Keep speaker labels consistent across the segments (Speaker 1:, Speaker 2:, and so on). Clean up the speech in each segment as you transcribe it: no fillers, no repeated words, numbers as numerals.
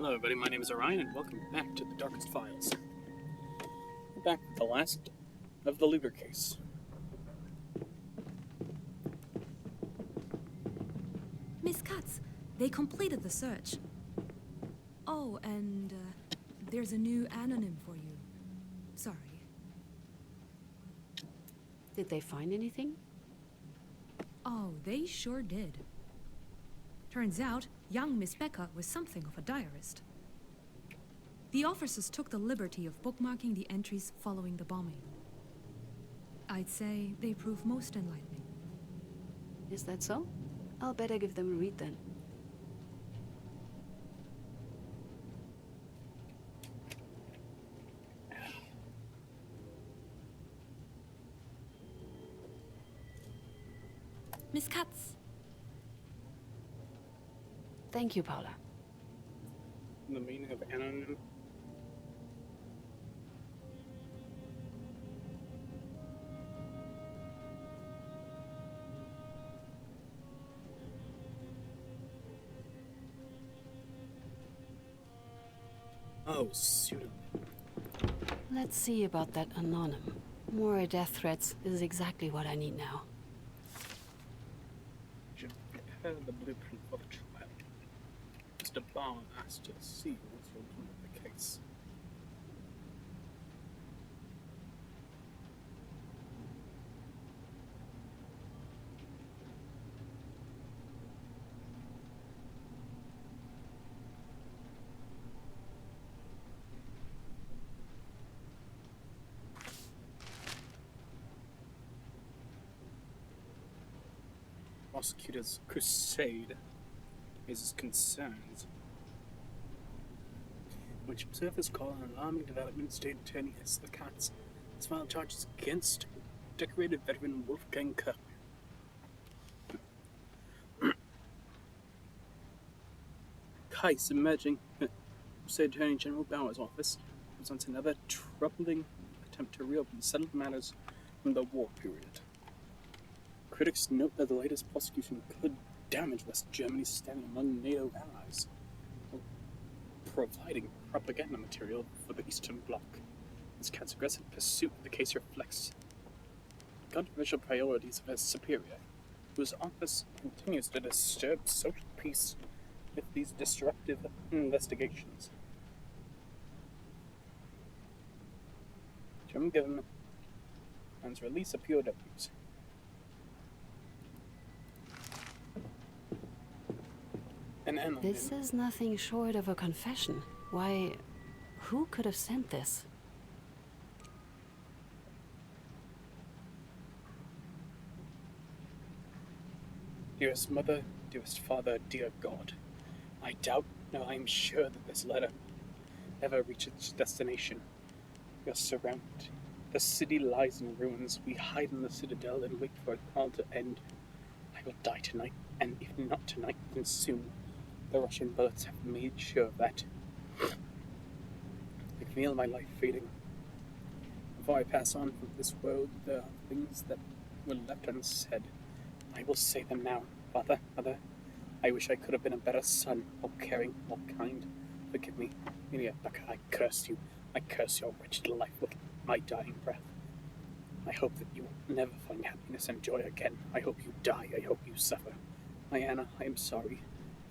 Speaker 1: Hello everybody, my name is Orion and welcome back to the Darkest Files. We're back with the last of the Luger case.
Speaker 2: Miss Katz, they completed the search. Oh, and there's a new anonym for you. Sorry.
Speaker 3: Did they find anything?
Speaker 2: Oh, they sure did. Turns out, young Miss Becca was something of a diarist. The officers took the liberty of bookmarking the entries following the bombing. I'd say they prove most enlightening.
Speaker 3: Is that so? I'll better give them a read then.
Speaker 2: Miss Katz.
Speaker 3: Thank you, Paula.
Speaker 1: The meaning of anonym. Oh, pseudonym.
Speaker 3: Let's see about that anonym. More death threats is exactly what I need now.
Speaker 1: Should prepare the blueprint for the trial. Mr. Barr asked to see what's your view of the case. Prosecutor's crusade raises concerns, which observers call an alarming development. State Attorney Esther Katz has filed charges against decorated veteran Wolfgang Kirk. Case emerging at State Attorney General Bauer's office presents another troubling attempt to reopen settled matters from the war period. Critics note that the latest prosecution could damage West Germany's standing among NATO allies, while providing propaganda material for the Eastern Bloc. Ms. Katz's aggressive pursuit of the case reflects the controversial priorities of her superior, whose office continues to disturb social peace with these disruptive investigations. The German government plans to release of POWs.
Speaker 3: This is nothing short of a confession. Why, who could have sent this?
Speaker 1: Dearest mother, dearest father, dear God, I doubt, no, I am sure that this letter never reached its destination. We are surrounded. The city lies in ruins. We hide in the citadel and wait for it all to end. I will die tonight, and if not tonight, then soon. The Russian bullets have made sure of that. I feel my life fading. Before I pass on from this world, there are things that were left unsaid. I will say them now. Father, mother, I wish I could have been a better son, more caring, more kind. Forgive me, Emilia Becca, I curse you. I curse your wretched life with my dying breath. I hope that you will never find happiness and joy again. I hope you die. I hope you suffer. My Anna, I am sorry.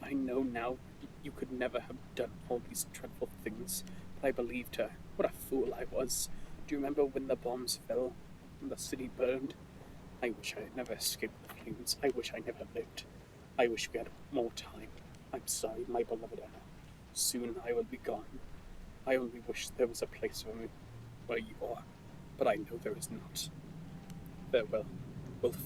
Speaker 1: I know now you could never have done all these dreadful things, but I believed her. What a fool I was. Do you remember when the bombs fell and the city burned? I wish I had never escaped the flames. I wish I never lived. I wish we had more time. I'm sorry, my beloved Anna. Soon I will be gone. I only wish there was a place for me where you are, but I know there is not. Farewell, Wolf.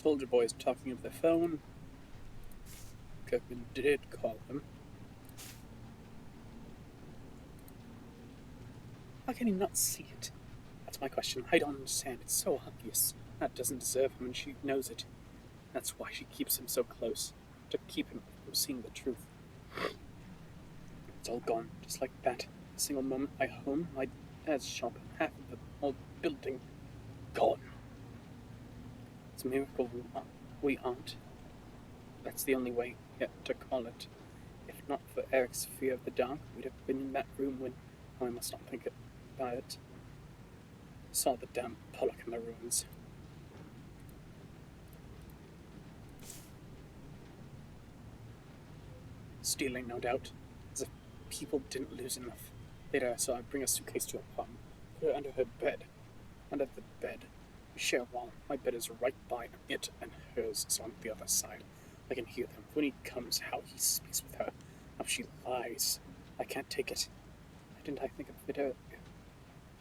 Speaker 1: Soldier boys talking over the phone. Kirkman did call him. How can he not see it? That's my question. I don't understand. It's so obvious. That doesn't deserve him, and she knows it. That's why she keeps him so close, to keep him from seeing the truth. It's all gone, just like that. A single moment, my home, my dad's shop, half of the old building, gone. It's a miracle we aren't. That's the only way yet to call it. If not for Eric's fear of the dark, we'd have been in that room when I must not think about it. Saw the damn Pollock in the ruins. Stealing, no doubt, as if people didn't lose enough. Later I saw her bring a suitcase to her apartment, put her under her bed. Under the bed. We share a wall. My bed is right by it, and hers is on the other side. I can hear them. When he comes, how he speaks with her. How she lies. I can't take it. Why didn't I think of it earlier?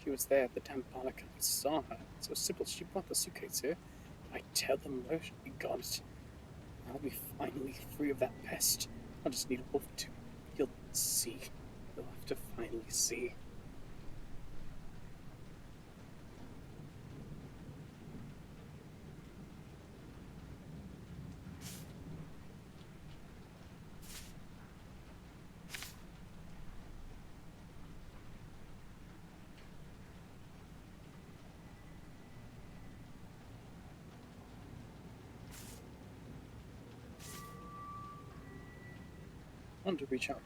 Speaker 1: She was there at the damn Pollock. I saw her. So simple. She brought the suitcase here. I tell them where she got it. I'll be finally free of that pest. I'll just need a wolf to. You'll see. You'll have to finally see. I want to reach out.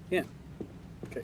Speaker 1: Yeah. Okay.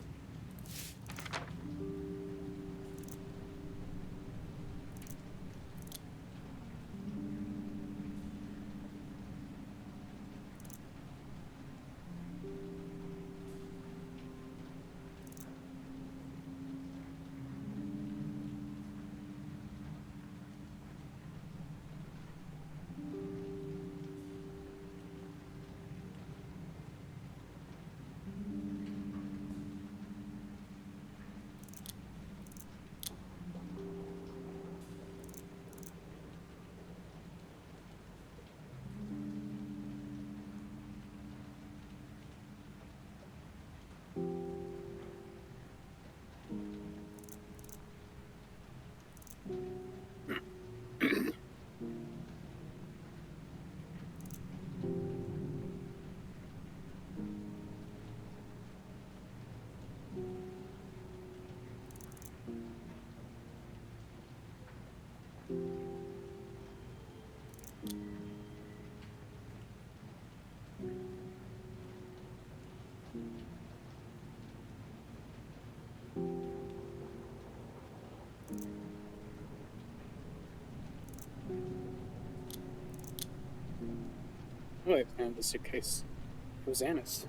Speaker 1: Oh, I found the suitcase. It was Anna's.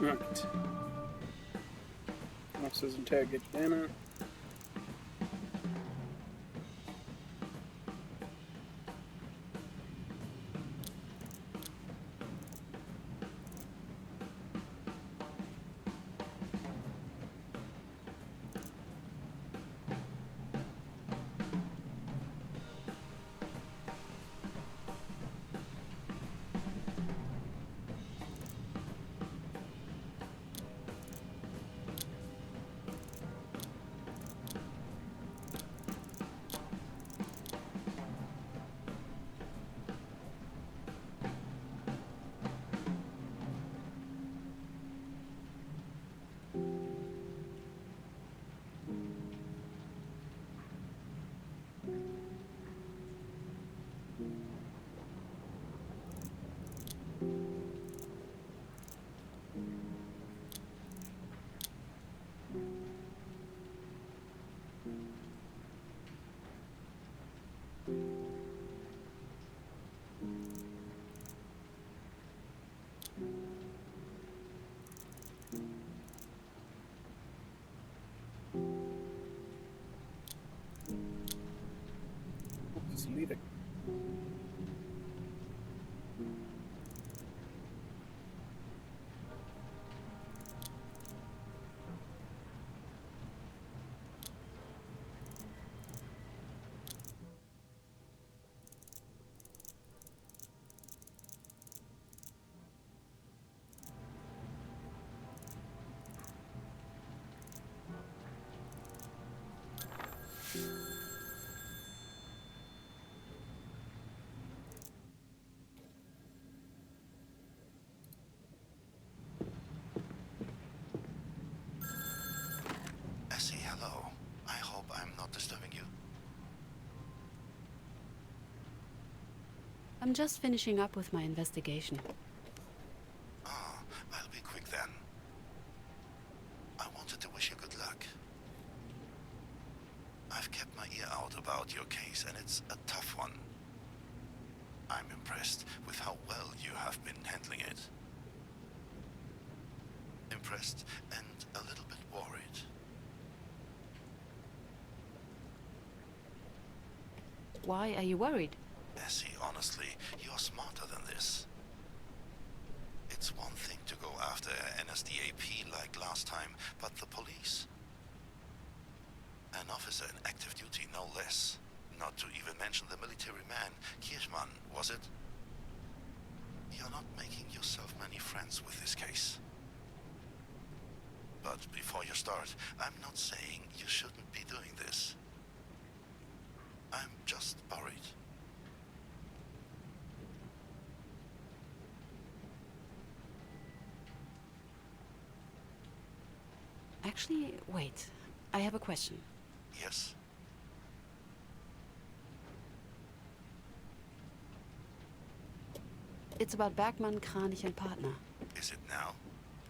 Speaker 1: Right. Officers interrogate Diana. He's leaving.
Speaker 4: Essie, hello. I hope I'm not disturbing you.
Speaker 3: I'm just finishing up with my investigation.
Speaker 4: Ah, I'll be quick then. I wanted to wish you good luck. I've kept my ear out about your case, and it's a tough one. I'm impressed with how well you have been handling it. Impressed and a little bit worried.
Speaker 3: Why are you worried?
Speaker 4: Essie, honestly, you're smarter than this. It's one thing to go after NSDAP like last time, but the police? An officer in active duty, no less. Not to even mention the military man, Kirchmann, was it? You're not making yourself many friends with this case. But before you start, I'm not saying you shouldn't be doing this. I'm just worried.
Speaker 3: Actually, wait. I have a question.
Speaker 4: Yes?
Speaker 3: It's about Bergmann, Kranich and Partner.
Speaker 4: Is it now?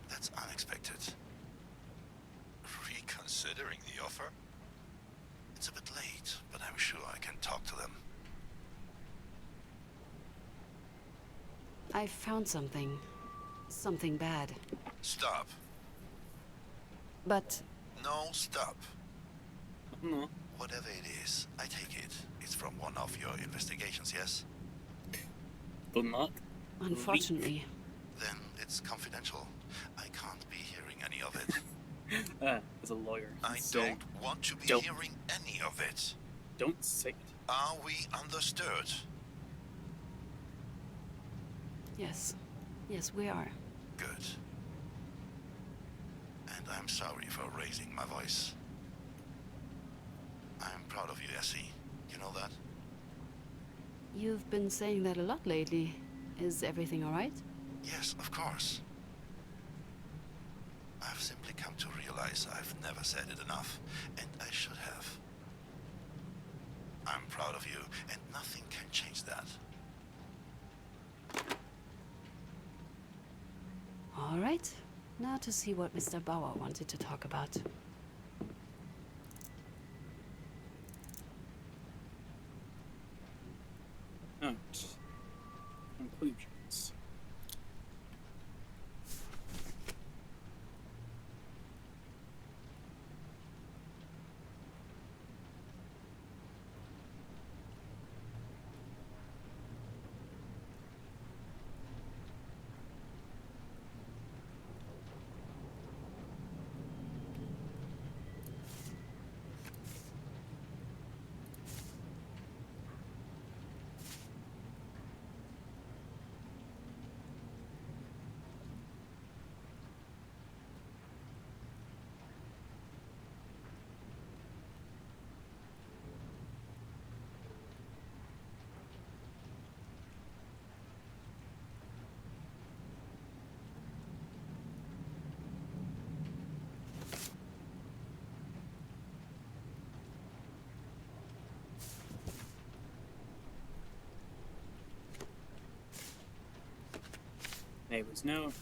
Speaker 4: That's unexpected. Reconsidering the offer? It's a bit late, but I'm sure I can talk to them.
Speaker 3: I found something. Something bad.
Speaker 4: Stop.
Speaker 3: But
Speaker 4: No, stop.
Speaker 1: No.
Speaker 4: Whatever it is, I take it. It's from one of your investigations, yes?
Speaker 1: But not.
Speaker 3: unfortunately,
Speaker 4: Then it's confidential. I can't be hearing any of it.
Speaker 1: As a lawyer.
Speaker 4: I
Speaker 1: so
Speaker 4: don't want to be
Speaker 1: don't.
Speaker 4: hearing any of it.
Speaker 1: Don't say it.
Speaker 4: Are we understood?
Speaker 3: yes. Yes, we are.
Speaker 4: Good. And I'm sorry for raising my voice. I'm proud of you, Essie. You know that?
Speaker 3: You've been saying that a lot lately. Is everything all right?
Speaker 4: Yes, of course. I've simply come to realize I've never said it enough, and I should have. I'm proud of you, and nothing can change that.
Speaker 3: All right. Now to see what Mr. Bauer wanted to talk about.
Speaker 1: Out. Conclusions. Neighbors know.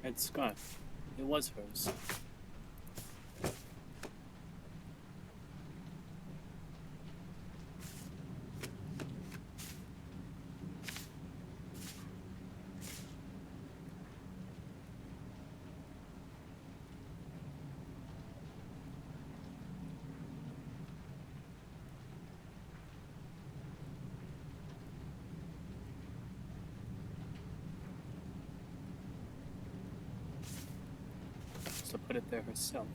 Speaker 1: Red scarf. It was hers. So put it there herself.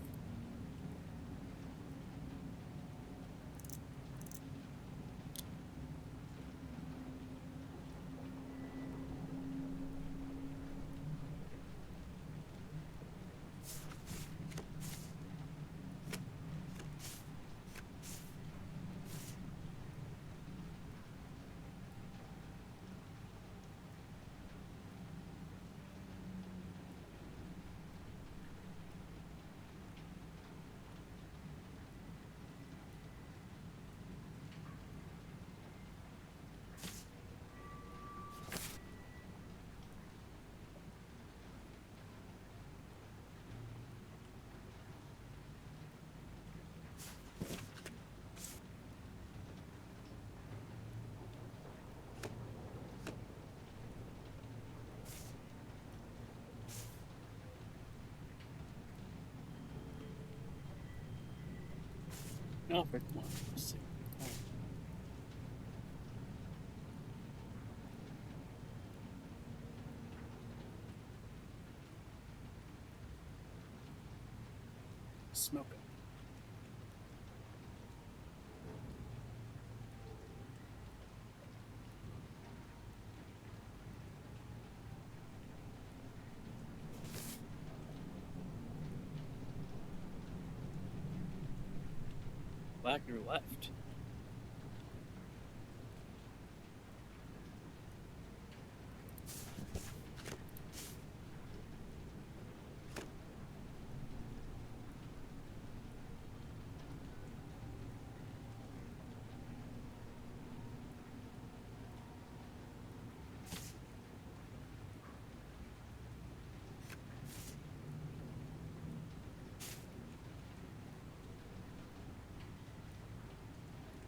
Speaker 1: Alfred, come on, let's see. Smoke it. Wagner left.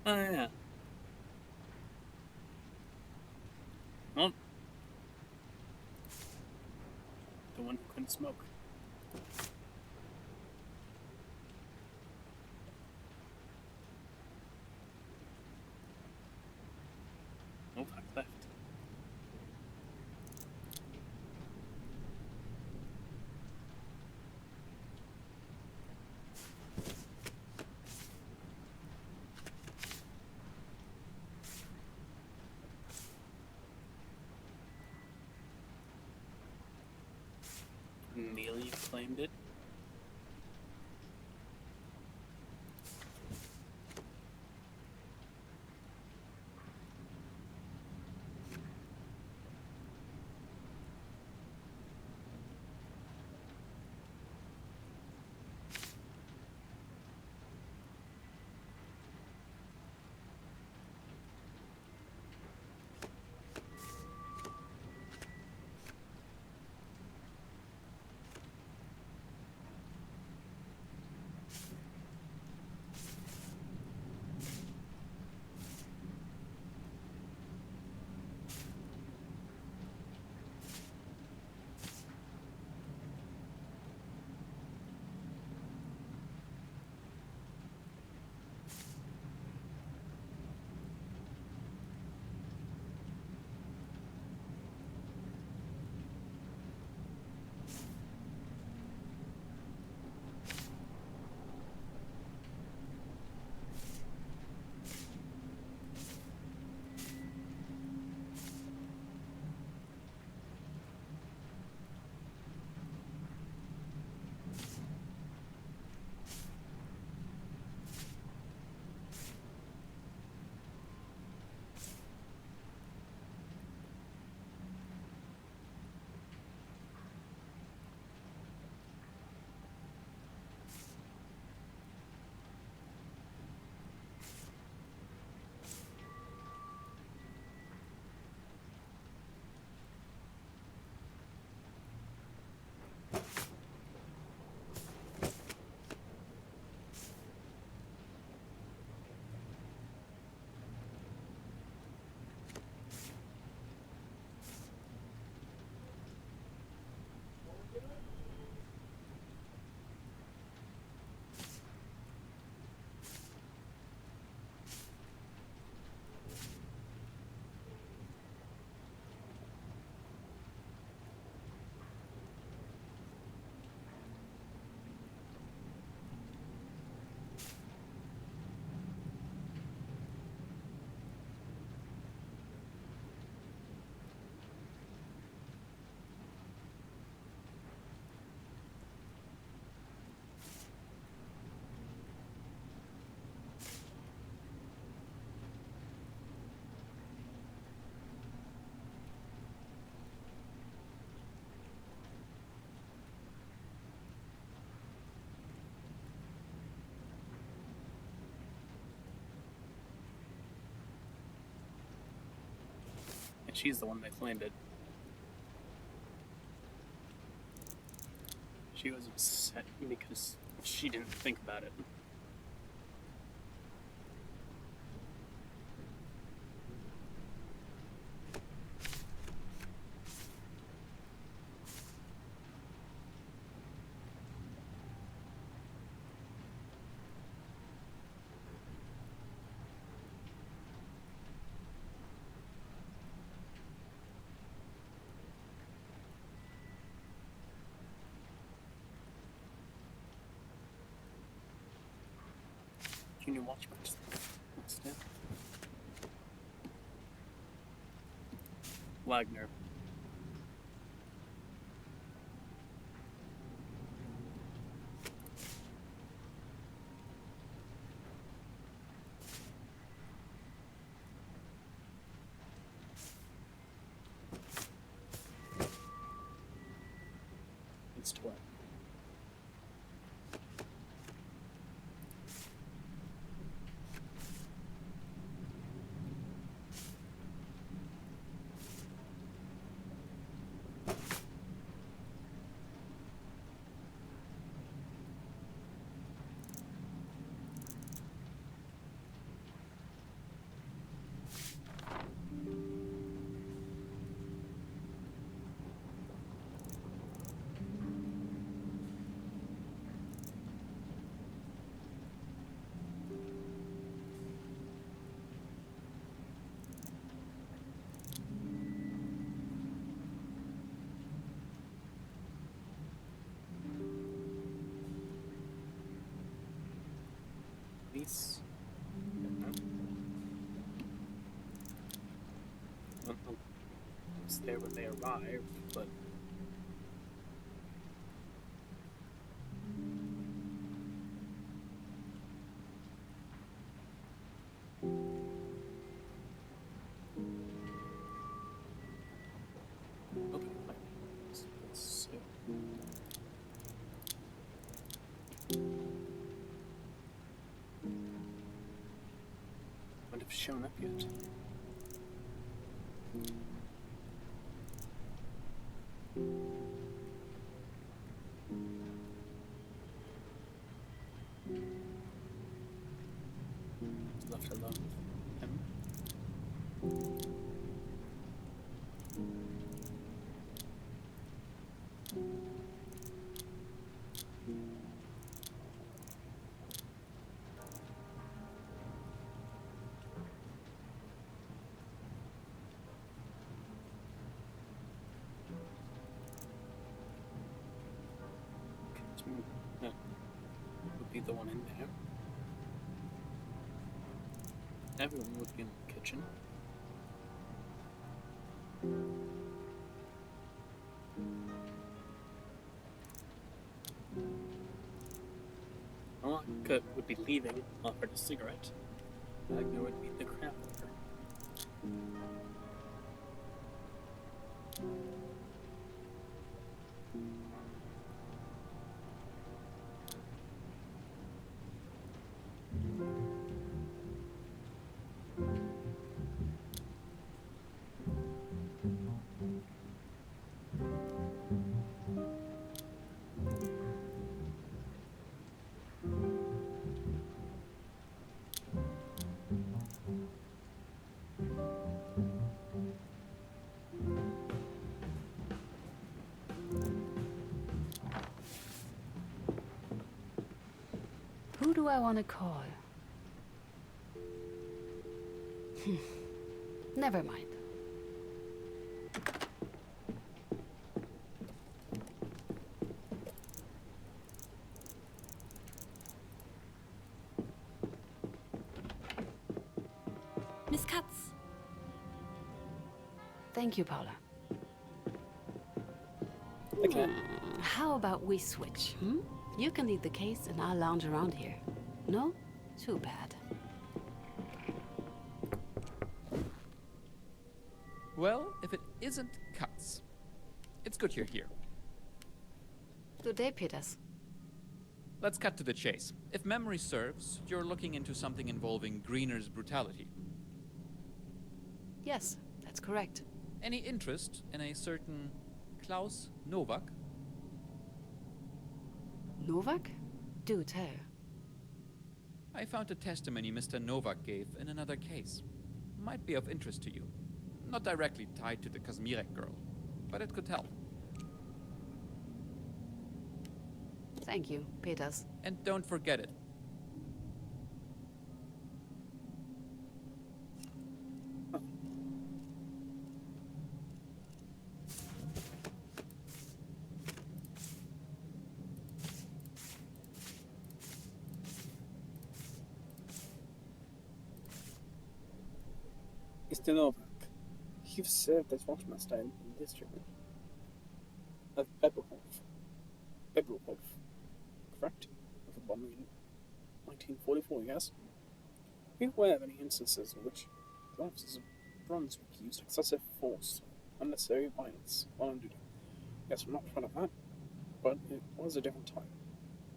Speaker 1: Oh, yeah. Well, the one who couldn't smoke. Oh, I left. Neely claimed it. she's the one that claimed it. She was upset because she didn't think about it. Junior watch match. What's that? Wagner. It's 12. Police. Well, I was there when they arrived, but okay, let's see. Wouldn't have shown up yet. Left alone with him. That would be the one in there. Everyone would be in the kitchen. Alaka would be leaving, offered a cigarette. Wagner would be the crap over.
Speaker 3: Who do I want to call? Never mind.
Speaker 2: Miss Katz.
Speaker 3: Thank you, Paula.
Speaker 1: Okay.
Speaker 3: How about we switch? You can lead the case and I'll lounge around here. No? Too bad.
Speaker 5: Well, if it isn't Katz. It's good you're here.
Speaker 3: Good day, Peters.
Speaker 5: Let's cut to the chase. If memory serves, you're looking into something involving Greener's brutality.
Speaker 3: Yes, that's correct.
Speaker 5: Any interest in a certain Klaus Novak?
Speaker 3: Novak? Do tell.
Speaker 5: I found a testimony Mr. Novak gave in another case. Might be of interest to you. Not directly tied to the Kazmirek girl, but it could help.
Speaker 3: Thank you, Peters.
Speaker 5: And don't forget it.
Speaker 1: Mr. Novak, you've served as watchmaster in the district of Bebrhof, correct? Of the bombing in 1944, yes? Are you aware of any instances in which the officers of Brunswick used excessive force or unnecessary violence while on duty? Yes, I'm not proud of that, but it was a different time.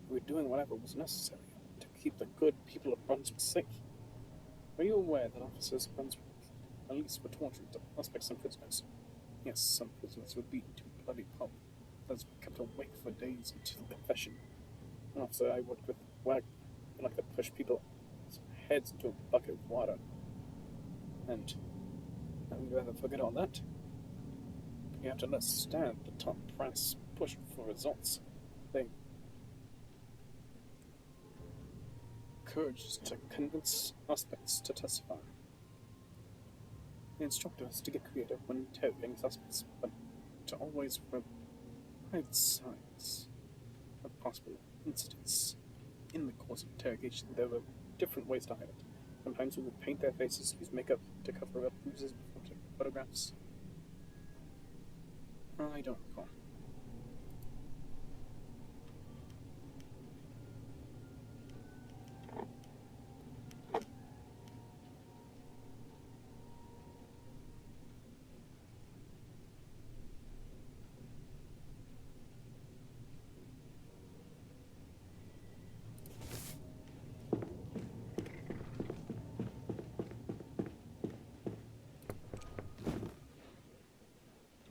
Speaker 1: We were doing whatever was necessary to keep the good people of Brunswick safe. Are you aware that officers of Brunswick at least were tortured suspects and prisoners? Yes, some prisoners were beaten to a bloody pulp. Others were kept awake for days until confession. An officer I worked with would like to push people's heads into a bucket of water. And we'd rather forget all that. You have to understand the top brass pushed for results. They encouraged to convince suspects to testify. They instructed us to get creative when interrogating suspects, but to always hide signs of possible incidents. In the course of interrogation, there were different ways to hide it. Sometimes we would paint their faces, use makeup to cover up bruises before taking photographs. I don't recall.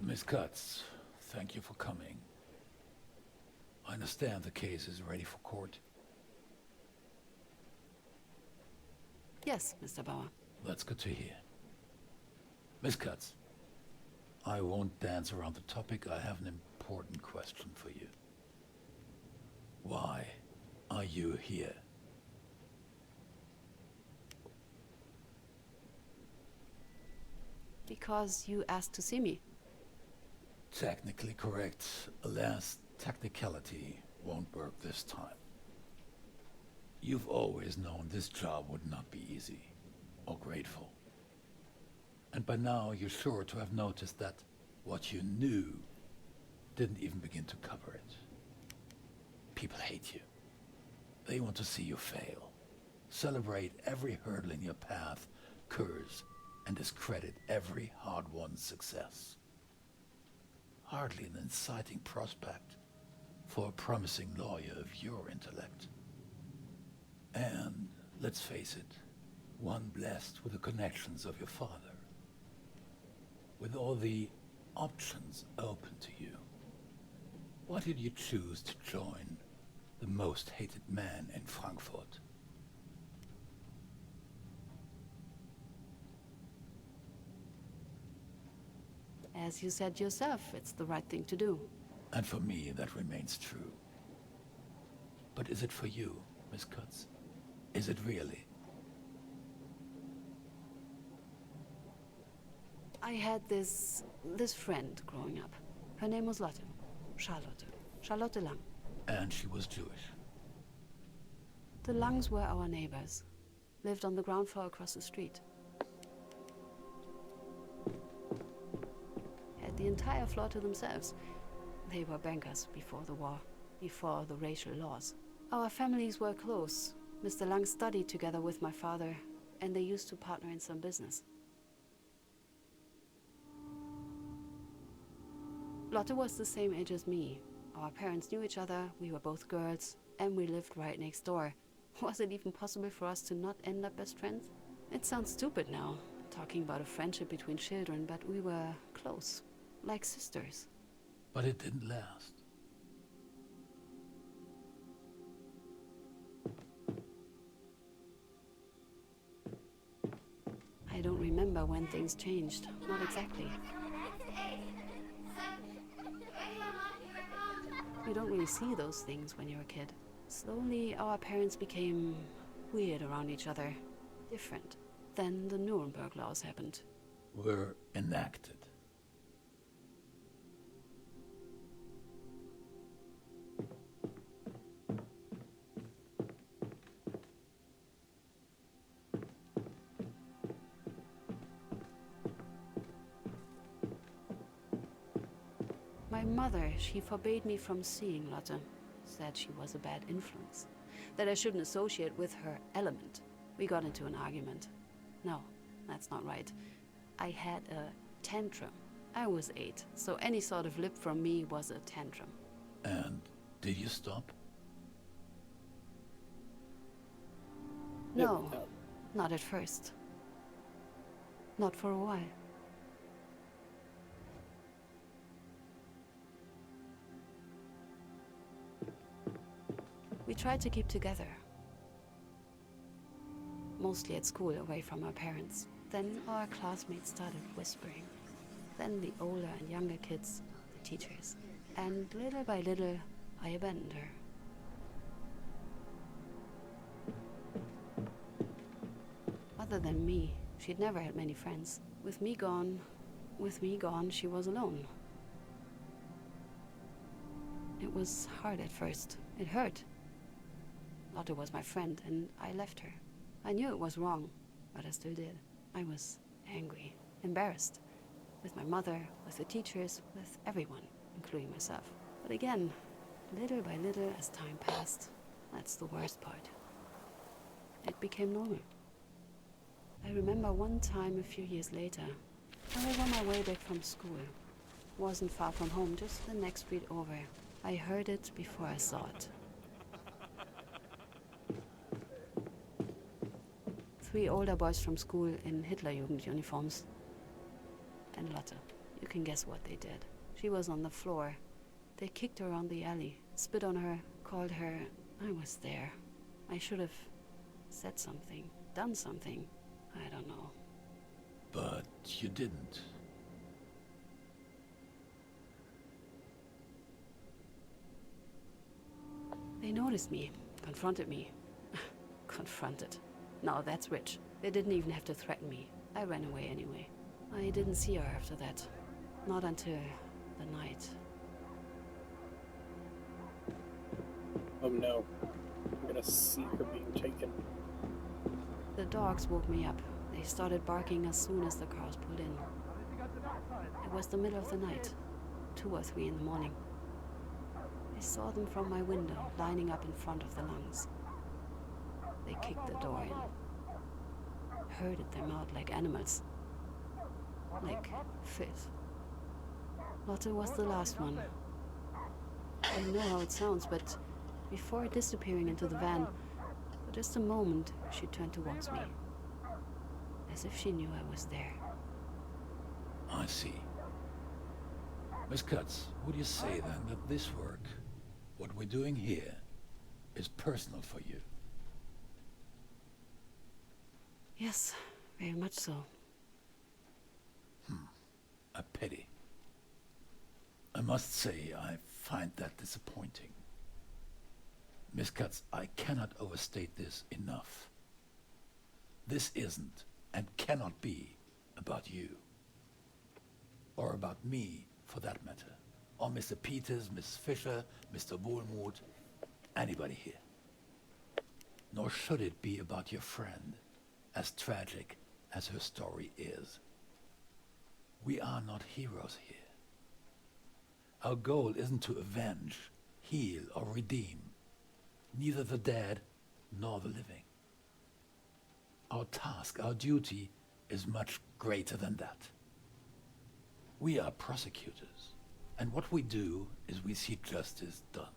Speaker 6: Miss Katz, thank you for coming. I understand the case is ready for court.
Speaker 3: Yes, Mr. Bauer.
Speaker 6: That's good to hear. Miss Katz, I won't dance around the topic. I have an important question for you. Why are you here?
Speaker 3: Because you asked to see me.
Speaker 6: Technically correct. Alas, technicality won't work this time. You've always known this job would not be easy or grateful. And by now you're sure to have noticed that what you knew didn't even begin to cover it. People hate you. They want to see you fail, celebrate every hurdle in your path, curse and discredit every hard-won success. Hardly an inciting prospect for a promising lawyer of your intellect. And, let's face it, one blessed with the connections of your father. With all the options open to you, why did you choose to join the most hated man in Frankfurt?
Speaker 3: As you said yourself, it's the right thing to do.
Speaker 6: And for me, that remains true. But is it for you, Miss Katz? Is it really?
Speaker 3: I had this friend growing up. Her name was Lotte. Charlotte Lang.
Speaker 6: And she was Jewish.
Speaker 3: The Langs were our neighbors. Lived on the ground floor across the street. Had the entire floor to themselves. They were bankers before the war, before the racial laws. Our families were close. Mr. Lang studied together with my father, and they used to partner in some business. Lotte was the same age as me. Our parents knew each other, we were both girls, and we lived right next door. Was it even possible for us to not end up best friends? It sounds stupid now, talking about a friendship between children, but we were close, like sisters.
Speaker 6: But it didn't last.
Speaker 3: I don't remember when things changed, not exactly. You don't really see those things when you're a kid. Slowly, our parents became weird around each other, different. Then the Nuremberg laws happened.
Speaker 6: Were enacted.
Speaker 3: My mother, she forbade me from seeing Lotte. Said she was a bad influence. That I shouldn't associate with her element. We got into an argument. No, that's not right. I had a tantrum. I was 8, so any sort of lip from me was a tantrum.
Speaker 6: And did you stop?
Speaker 3: No, not at first. Not for a while. We tried to keep together. Mostly at school, away from our parents. Then our classmates started whispering. Then the older and younger kids, the teachers. And little by little, I abandoned her. Other than me, she'd never had many friends. With me gone, she was alone. It was hard at first. It hurt. Lotte was my friend, and I left her. I knew it was wrong, but I still did. I was angry, embarrassed. With my mother, with the teachers, with everyone, including myself. But again, little by little, as time passed, that's the worst part. It became normal. I remember one time a few years later, I was on my way back from school. Wasn't far from home, just the next street over. I heard it before I saw it. 3 older boys from school in Hitlerjugend uniforms. And Lotte, you can guess what they did. She was on the floor. They kicked her around the alley, spit on her, called her. I was there. I should have said something, done something. I don't know.
Speaker 6: But you didn't.
Speaker 3: They noticed me, confronted me. Confronted. Now that's rich. They didn't even have to threaten me. I ran away anyway. I didn't see her after that. Not until the night.
Speaker 1: Oh no. I'm gonna see her being taken.
Speaker 3: The dogs woke me up. They started barking as soon as the cars pulled in. It was the middle of the night, 2 or 3 in the morning. I saw them from my window, lining up in front of the lungs. They kicked the door in. Herded them out like animals. Like fish. Lotte was the last one. I know how it sounds, but before disappearing into the van, for just a moment, she turned towards me. As if she knew I was there.
Speaker 6: I see. Miss Katz, would you say then that this work, what we're doing here, is personal for you?
Speaker 3: Yes, very much so.
Speaker 6: A pity. I must say, I find that disappointing. Miss Katz, I cannot overstate this enough. This isn't, and cannot be, about you. Or about me, for that matter. Or Mr. Peters, Miss Fisher, Mr. Wohlmuth, anybody here. Nor should it be about your friend, as tragic as her story is. We are not heroes here. Our goal isn't to avenge, heal, or redeem, neither the dead nor the living. Our task, our duty, is much greater than that. We are prosecutors, and what we do is we see justice done.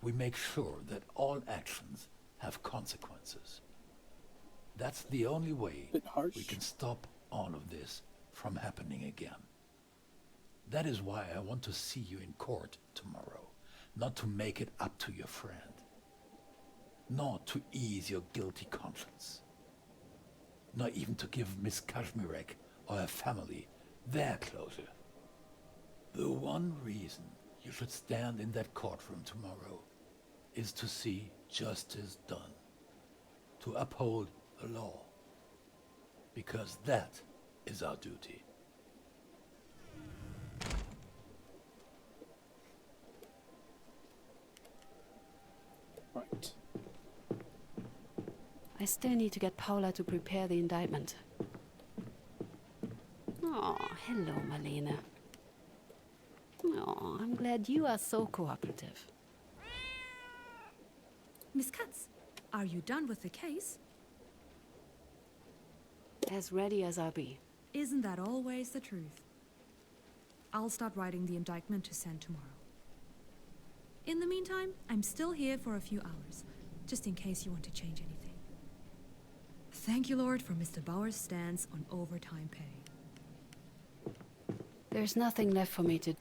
Speaker 6: We make sure that all actions have consequences. That's the only way
Speaker 1: Bit harsh.
Speaker 6: we can stop all of this from happening again. That is why I want to see you in court tomorrow, not to make it up to your friend, not to ease your guilty conscience, not even to give Miss Kazmirek or her family their closure. The one reason you should stand in that courtroom tomorrow is to see justice done, to uphold the law, because that is our duty.
Speaker 1: Right.
Speaker 3: I still need to get Paula to prepare the indictment. Oh, hello, Marlene. Oh, I'm glad you are so cooperative.
Speaker 2: Miss Katz, are you done with the case?
Speaker 3: As ready as I'll be.
Speaker 2: Isn't that always the truth? I'll start writing the indictment to send tomorrow. In the meantime, I'm still here for a few hours, just in case you want to change anything. Thank you, Lord, for Mr. Bauer's stance on overtime pay.
Speaker 3: There's nothing left for me to...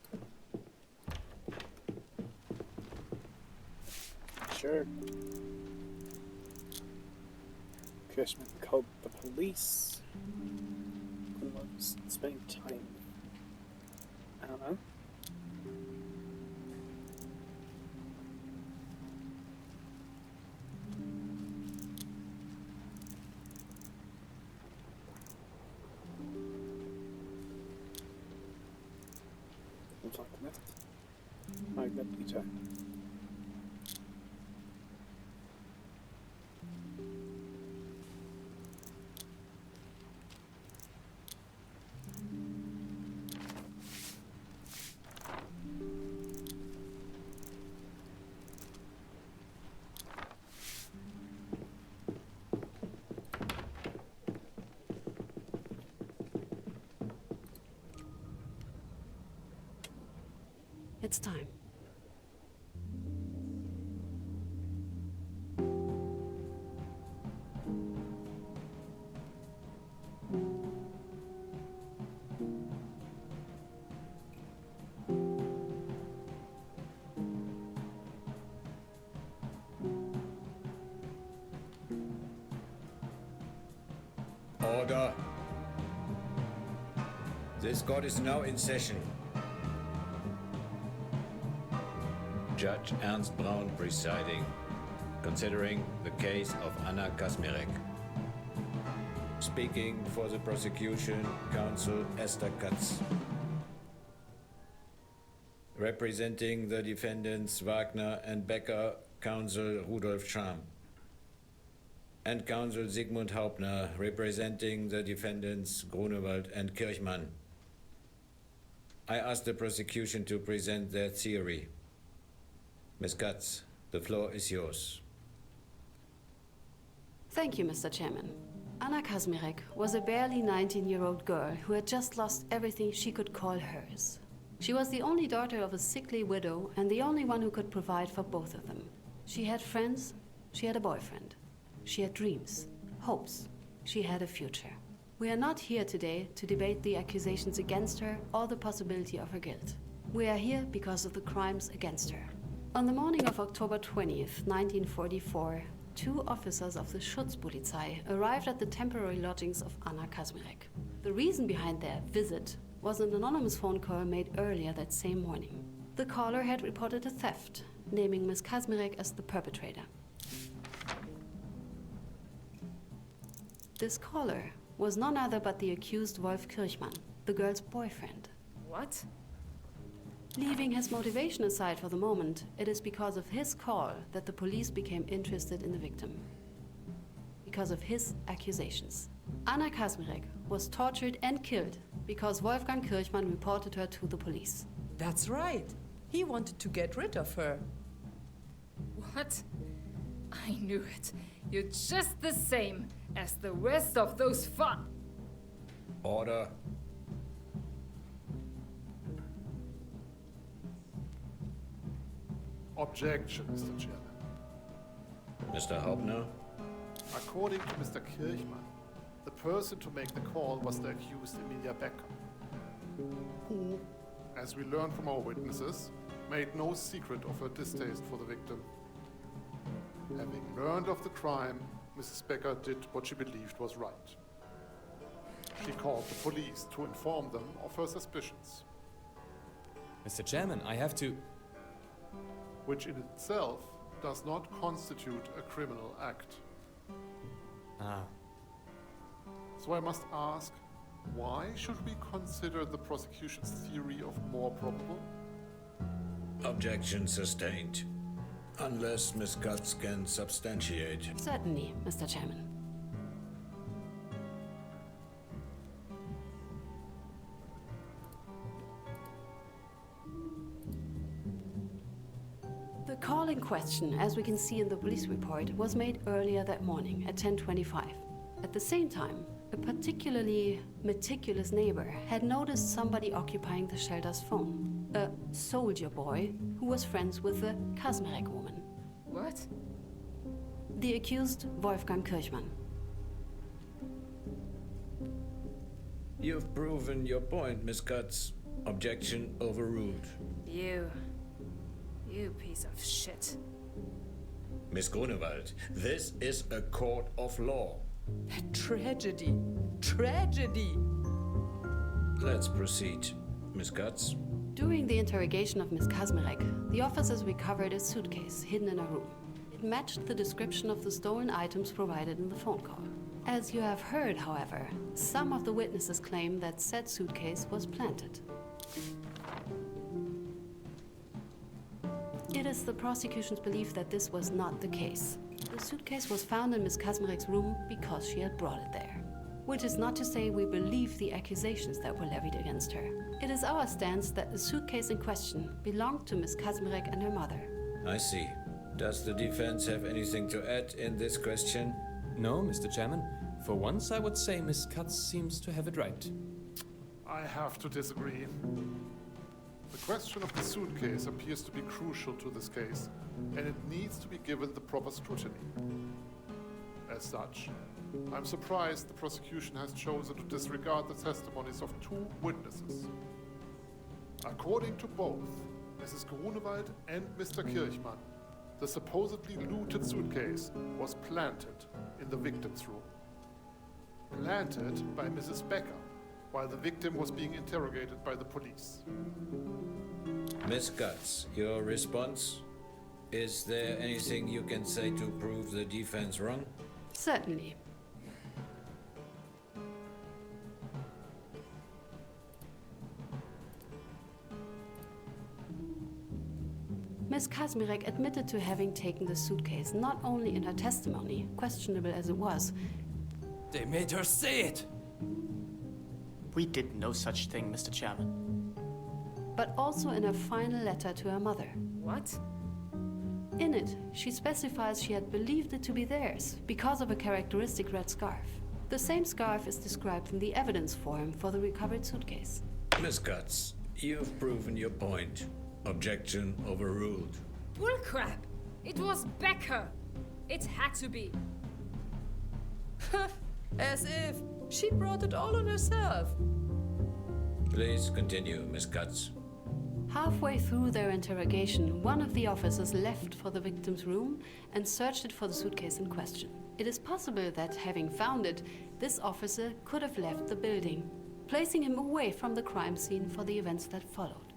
Speaker 1: Sure. Kirschman called the police. Spending time. I don't know. Looks like left. I got Peter.
Speaker 3: It's time.
Speaker 7: Order. This court is now in session. Judge Ernst Braun presiding, considering the case of Anna Kazmirek. Speaking for the prosecution, counsel Esther Katz. Representing the defendants Wagner and Becker, counsel Rudolf Schramm. And counsel Sigmund Hauptner, representing the defendants Grunewald and Kirchmann. I ask the prosecution to present their theory. Ms. Katz, the floor is yours.
Speaker 3: Thank you, Mr. Chairman. Anna Kazmirek was a barely 19-year-old girl who had just lost everything she could call hers. She was the only daughter of a sickly widow and the only one who could provide for both of them. She had friends, she had a boyfriend. She had dreams, hopes. She had a future. We are not here today to debate the accusations against her or the possibility of her guilt. We are here because of the crimes against her. On the morning of October 20th, 1944, 2 officers of the Schutzpolizei arrived at the temporary lodgings of Anna Kazmirek. The reason behind their visit was an anonymous phone call made earlier that same morning. The caller had reported a theft, naming Ms. Kazmirek as the perpetrator. This caller was none other but the accused Wolf Kirchmann, the girl's boyfriend.
Speaker 2: What?
Speaker 3: Leaving his motivation aside for the moment, it is because of his call that the police became interested in the victim. Because of his accusations. Anna Kazmirek was tortured and killed because Wolfgang Kirchmann reported her to the police.
Speaker 8: That's right. He wanted to get rid of her.
Speaker 9: What? I knew it. You're just the same as the rest of those fun.
Speaker 7: Order.
Speaker 10: Objection, Mr. Chairman.
Speaker 7: Mr. Hauptner.
Speaker 10: According to Mr. Kirchmann, the person to make the call was the accused Emilia Becker, who, as we learned from our witnesses, made no secret of her distaste for the victim. Having learned of the crime, Mrs. Becker did what she believed was right. She called the police to inform them of her suspicions,
Speaker 11: Mr. Chairman, I have to...
Speaker 10: which in itself does not constitute a criminal act.
Speaker 11: Ah.
Speaker 10: So I must ask, why should we consider the prosecution's theory of more probable?
Speaker 7: Objection sustained. Unless Miss Guts can substantiate.
Speaker 3: Certainly, Mr. Chairman. The call in question, as we can see in the police report, was made earlier that morning at 10:25. At the same time, a particularly meticulous neighbor had noticed somebody occupying the shelter's phone. A soldier boy who was friends with the Kazmarek woman.
Speaker 9: What?
Speaker 3: The accused, Wolfgang Kirchmann.
Speaker 7: You've proven your point, Miss Guts. Objection overruled.
Speaker 9: You piece of shit.
Speaker 7: Miss Grunewald, this is a court of law.
Speaker 8: Tragedy. Tragedy.
Speaker 7: Let's proceed, Miss Guts.
Speaker 3: During the interrogation of Miss Kazmarek, the officers recovered a suitcase hidden in a room. It matched the description of the stolen items provided in the phone call. As you have heard, however, some of the witnesses claim that said suitcase was planted. It is the prosecution's belief that this was not the case. The suitcase was found in Miss Kazmarek's room because she had brought it there. Which is not to say we believe the accusations that were levied against her. It is our stance that the suitcase in question belonged to Miss Kazmarek and her mother.
Speaker 7: I see. Does the defense have anything to add in this question?
Speaker 11: No, Mr. Chairman. For once, I would say Miss Katz seems to have it right.
Speaker 10: I have to disagree. The question of the suitcase appears to be crucial to this case, and it needs to be given the proper scrutiny. As such, I'm surprised the prosecution has chosen to disregard the testimonies of two witnesses. According to both Mrs. Grunewald and Mr. Kirchmann, the supposedly looted suitcase was planted in the victim's room. Planted by Mrs. Becker, while the victim was being interrogated by the police.
Speaker 7: Miss Guts, your response? Is there anything you can say to prove the defense wrong?
Speaker 3: Certainly. Miss Kazmarek admitted to having taken the suitcase not only in her testimony, questionable as it was.
Speaker 11: They made her say it!
Speaker 12: We did no such thing, Mr. Chairman.
Speaker 3: But also in her final letter to her mother.
Speaker 9: What?
Speaker 3: In it, she specifies she had believed it to be theirs because of a characteristic red scarf. The same scarf is described in the evidence form for the recovered suitcase.
Speaker 7: Miss Guts, you've proven your point. Objection overruled.
Speaker 9: Bullcrap! It was Becker! It had to be.
Speaker 8: As if she brought it all on herself.
Speaker 7: Please continue, Miss Guts.
Speaker 3: Halfway through their interrogation, one of the officers left for the victim's room and searched it for the suitcase in question. It is possible that, having found it, this officer could have left the building, placing him away from the crime scene for the events that followed.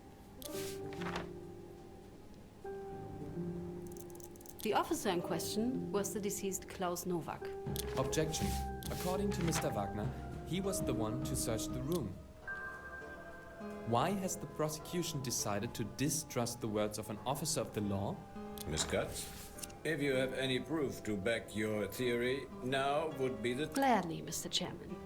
Speaker 3: The officer in question was the deceased Klaus Nowak.
Speaker 11: Objection. According to Mr. Wagner, he was the one to search the room. Why has the prosecution decided to distrust the words of an officer of the law?
Speaker 7: Miss Guts, if you have any proof to back your theory, now would be the...
Speaker 3: Gladly, Mr. Chairman.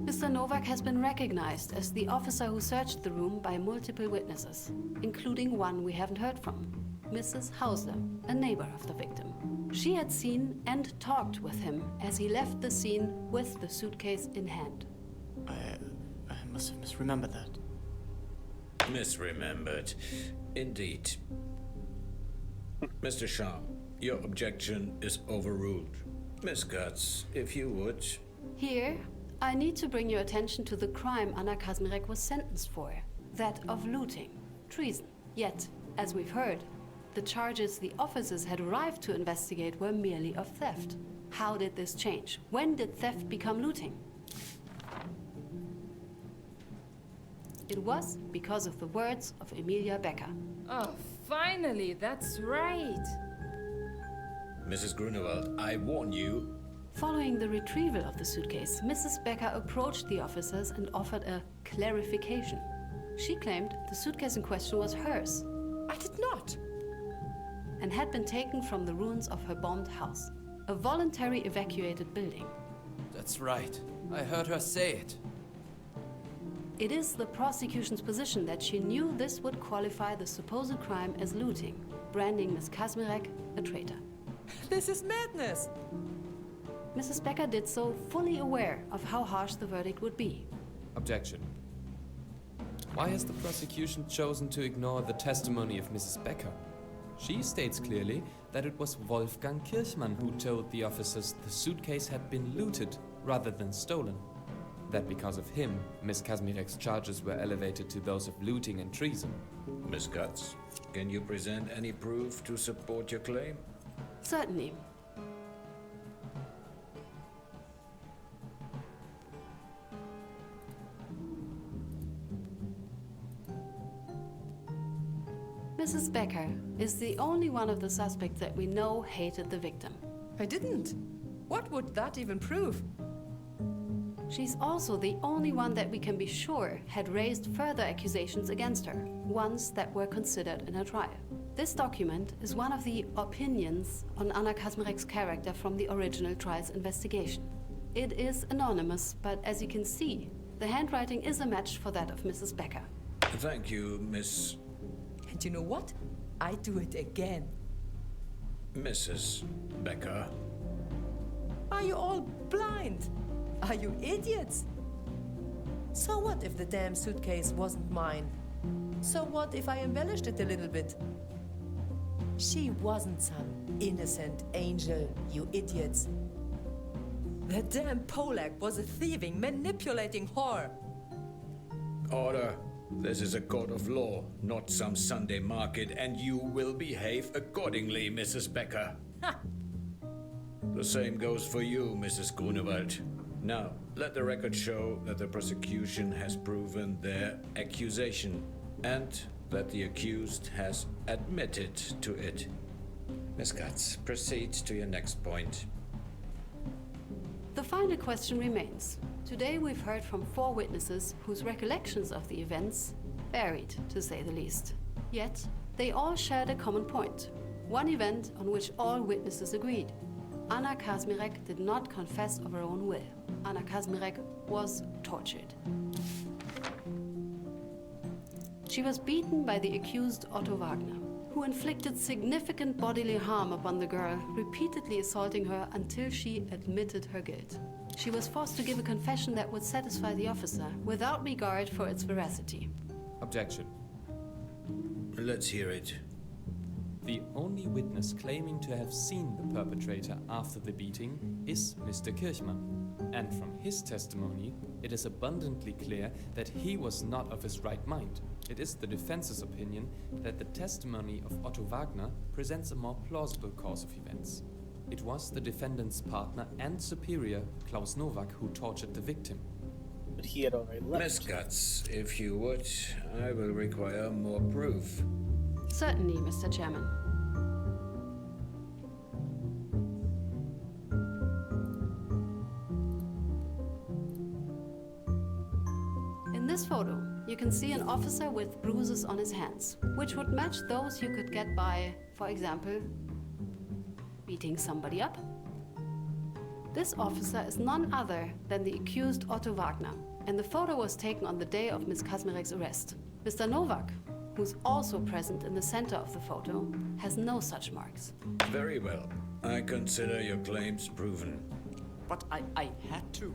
Speaker 3: Mr. Nowak has been recognized as the officer who searched the room by multiple witnesses, including one we haven't heard from, Mrs. Hauser, a neighbor of the victim. She had seen and talked with him as he left the scene with the suitcase in hand.
Speaker 12: I must have misremembered that.
Speaker 7: Misremembered. Indeed. Mr. Sham, your objection is overruled. Miss Guts, if you would.
Speaker 3: Here, I need to bring your attention to the crime Anna Kazmirek was sentenced for. That of looting. Treason. Yet, as we've heard, the charges the officers had arrived to investigate were merely of theft. How did this change? When did theft become looting? It was because of the words of Emilia Becker.
Speaker 9: Oh, finally, that's right.
Speaker 7: Mrs. Grunewald, I warn you.
Speaker 3: Following the retrieval of the suitcase, Mrs. Becker approached the officers and offered a clarification. She claimed the suitcase in question was hers.
Speaker 8: I did not.
Speaker 3: And had been taken from the ruins of her bombed house, a voluntary evacuated building.
Speaker 11: That's right. I heard her say it.
Speaker 3: It is the prosecution's position that she knew this would qualify the supposed crime as looting, branding Miss Kazmirek a traitor.
Speaker 8: This is madness.
Speaker 3: Mrs. Becker did so fully aware of how harsh the verdict would be.
Speaker 11: Objection. Why has the prosecution chosen to ignore the testimony of Mrs. Becker? She states clearly that it was Wolfgang Kirchmann who told the officers the suitcase had been looted rather than stolen. That because of him, Miss Kazmirek's charges were elevated to those of looting and treason.
Speaker 7: Miss Guts, can you present any proof to support your claim?
Speaker 3: Certainly. Mrs. Becker is the only one of the suspects that we know hated the victim.
Speaker 8: I didn't. What would that even prove?
Speaker 3: She's also the only one that we can be sure had raised further accusations against her, ones that were considered in her trial. This document is one of the opinions on Anna Kazmirek's character from the original trial's investigation. It is anonymous, but as you can see, the handwriting is a match for that of Mrs. Becker.
Speaker 7: Thank you, Miss...
Speaker 8: And you know what? I do it again.
Speaker 7: Mrs. Becker.
Speaker 8: Are you all blind? Are you idiots? So what if the damn suitcase wasn't mine? So what if I embellished it a little bit? She wasn't some innocent angel, you idiots. The damn Polak was a thieving, manipulating whore.
Speaker 7: Order. This is a court of law, not some Sunday market, and you will behave accordingly, Mrs. Becker.
Speaker 8: Ha!
Speaker 7: The same goes for you, Mrs. Grunewald. Now, let the record show that the prosecution has proven their accusation and that the accused has admitted to it. Miss Guts, proceed to your next point.
Speaker 3: The final question remains. Today we've heard from 4 witnesses whose recollections of the events varied, to say the least. Yet, they all shared a common point. One event on which all witnesses agreed. Anna Kazmirek did not confess of her own will. Anna Kazmirek was tortured. She was beaten by the accused Otto Wagner, who inflicted significant bodily harm upon the girl, repeatedly assaulting her until she admitted her guilt. She was forced to give a confession that would satisfy the officer, without regard for its veracity.
Speaker 11: Objection.
Speaker 7: Let's hear it.
Speaker 11: The only witness claiming to have seen the perpetrator after the beating is Mr. Kirchmann. And from his testimony, it is abundantly clear that he was not of his right mind. It is the defense's opinion that the testimony of Otto Wagner presents a more plausible course of events. It was the defendant's partner and superior, Klaus Nowak, who tortured the victim.
Speaker 1: But he had already left.
Speaker 7: Miss Guts, if you would, I will require more proof.
Speaker 3: Certainly, Mr. Chairman. In this photo, you can see an officer with bruises on his hands, which would match those you could get by, for example, beating somebody up. This officer is none other than the accused Otto Wagner, and the photo was taken on the day of Ms. Kazmirek's arrest. Mr. Nowak, who's also present in the center of the photo, has no such marks.
Speaker 7: Very well. I consider your claims proven.
Speaker 12: But I had to.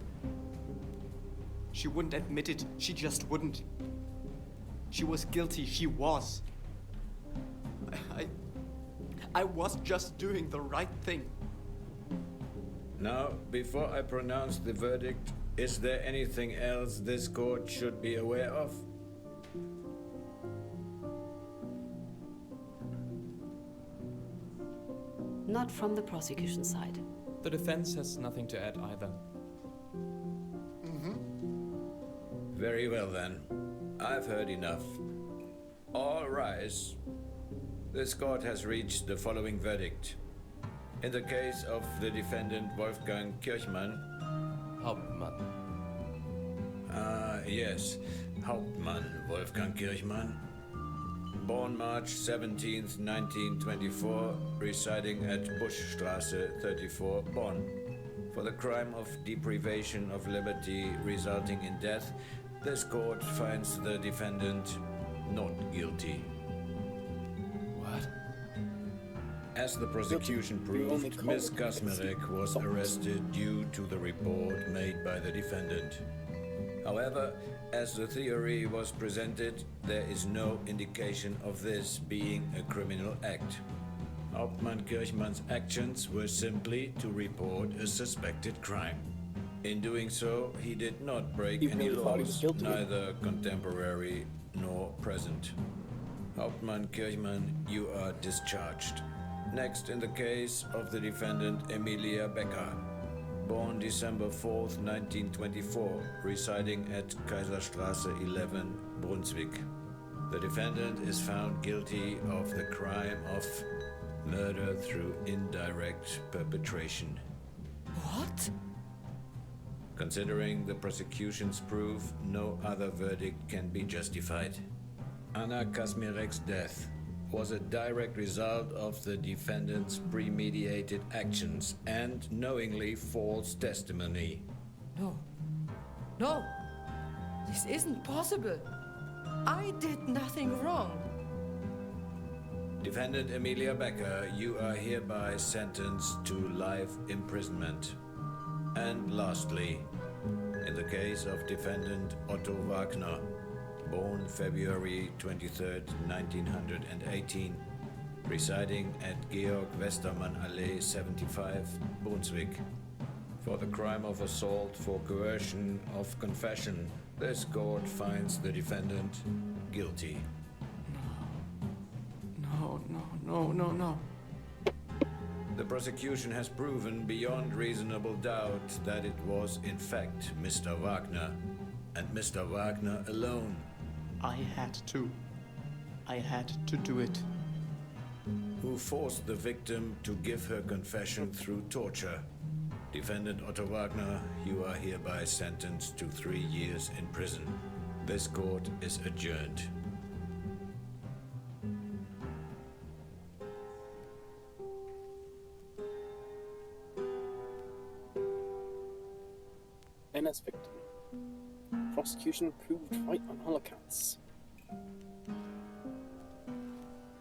Speaker 12: She wouldn't admit it. She just wouldn't. She was guilty. She was. I was just doing the right thing.
Speaker 7: Now, before I pronounce the verdict, is there anything else this court should be aware of?
Speaker 3: Not from the prosecution side.
Speaker 11: The defense has nothing to add either.
Speaker 7: Very well then. I've heard enough. All rise. This court has reached the following verdict. In the case of the defendant Wolfgang Kirchmann...
Speaker 11: Hauptmann.
Speaker 7: Yes. Hauptmann Wolfgang Kirchmann. Born March 17th, 1924, residing at Buschstraße 34, Bonn. For the crime of deprivation of liberty resulting in death, this court finds the defendant not guilty.
Speaker 6: What?
Speaker 7: As the prosecution proved, Ms. Kasmerek was arrested due to the report made by the defendant. However, as the theory was presented, there is no indication of this being a criminal act. Hauptmann Kirchmann's actions were simply to report a suspected crime. In doing so, he did not break any laws, neither contemporary nor present. Hauptmann Kirchmann, you are discharged. Next in the case of the defendant Emilia Becker. Born December 4th, 1924, residing at Kaiserstraße 11, Brunswick. The defendant is found guilty of the crime of murder through indirect perpetration.
Speaker 8: What?
Speaker 7: Considering the prosecution's proof, no other verdict can be justified. Anna Kasmirek's death was a direct result of the defendant's premeditated actions and knowingly false testimony.
Speaker 8: No. No! This isn't possible. I did nothing wrong.
Speaker 7: Defendant Emilia Becker, you are hereby sentenced to life imprisonment. And lastly, in the case of defendant Otto Wagner, born February 23rd, 1918, residing at Georg Westermann Allee 75, Brunswick. For the crime of assault for coercion of confession, this court finds the defendant guilty.
Speaker 12: No.
Speaker 7: The prosecution has proven beyond reasonable doubt that it was in fact Mr. Wagner, and Mr. Wagner alone.
Speaker 12: I had to do it.
Speaker 7: Who forced the victim to give her confession through torture. Defendant Otto Wagner, you are hereby sentenced to 3 years in prison. This court is adjourned.
Speaker 1: Anna's victim. Prosecution proved right on all accounts.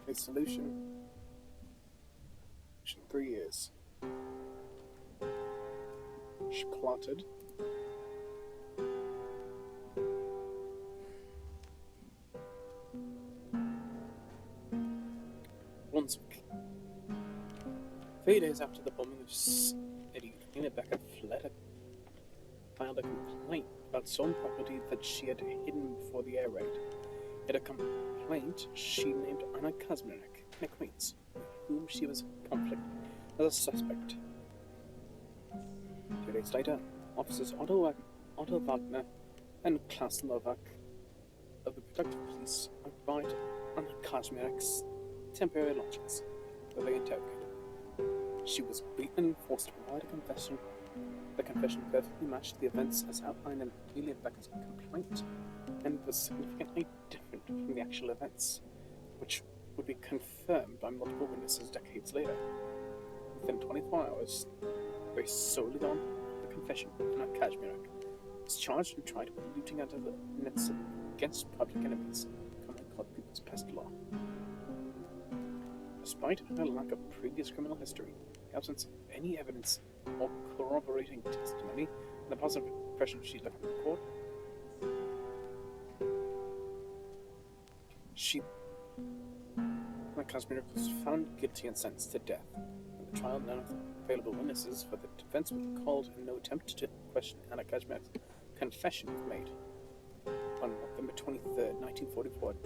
Speaker 1: Case solution. 3 years. She plotted. Brunswick. 3 days after the bombing of City, Becker filed a complaint about some property that she had hidden before the air raid. In a complaint, she named Anna Kasmerek, an acquaintance, with whom she was in conflict, as a suspect. 2 days later, officers Otto Wagner and Klaus Novak of the Protective Police arrived at Anna Kasmerek's temporary lodgings, where they interrogated her. She was beaten and forced to provide a confession. The confession perfectly matched the events as outlined in Emilia Becker's complaint, and was significantly different from the actual events, which would be confirmed by multiple witnesses decades later. Within 24 hours, based solely on the confession, Anna Kasmerek was charged and tried with looting under the nets against public enemies, commonly called People's Pest Law. Despite her lack of previous criminal history, the absence of any evidence or corroborating testimony, and the positive impression she left in the court, Anna Kazmarek was found guilty and sentenced to death. In the trial, none of the available witnesses for the defense were called, and no attempt to question Anna Kazmarek's confession was made. On November 23rd, 1944, at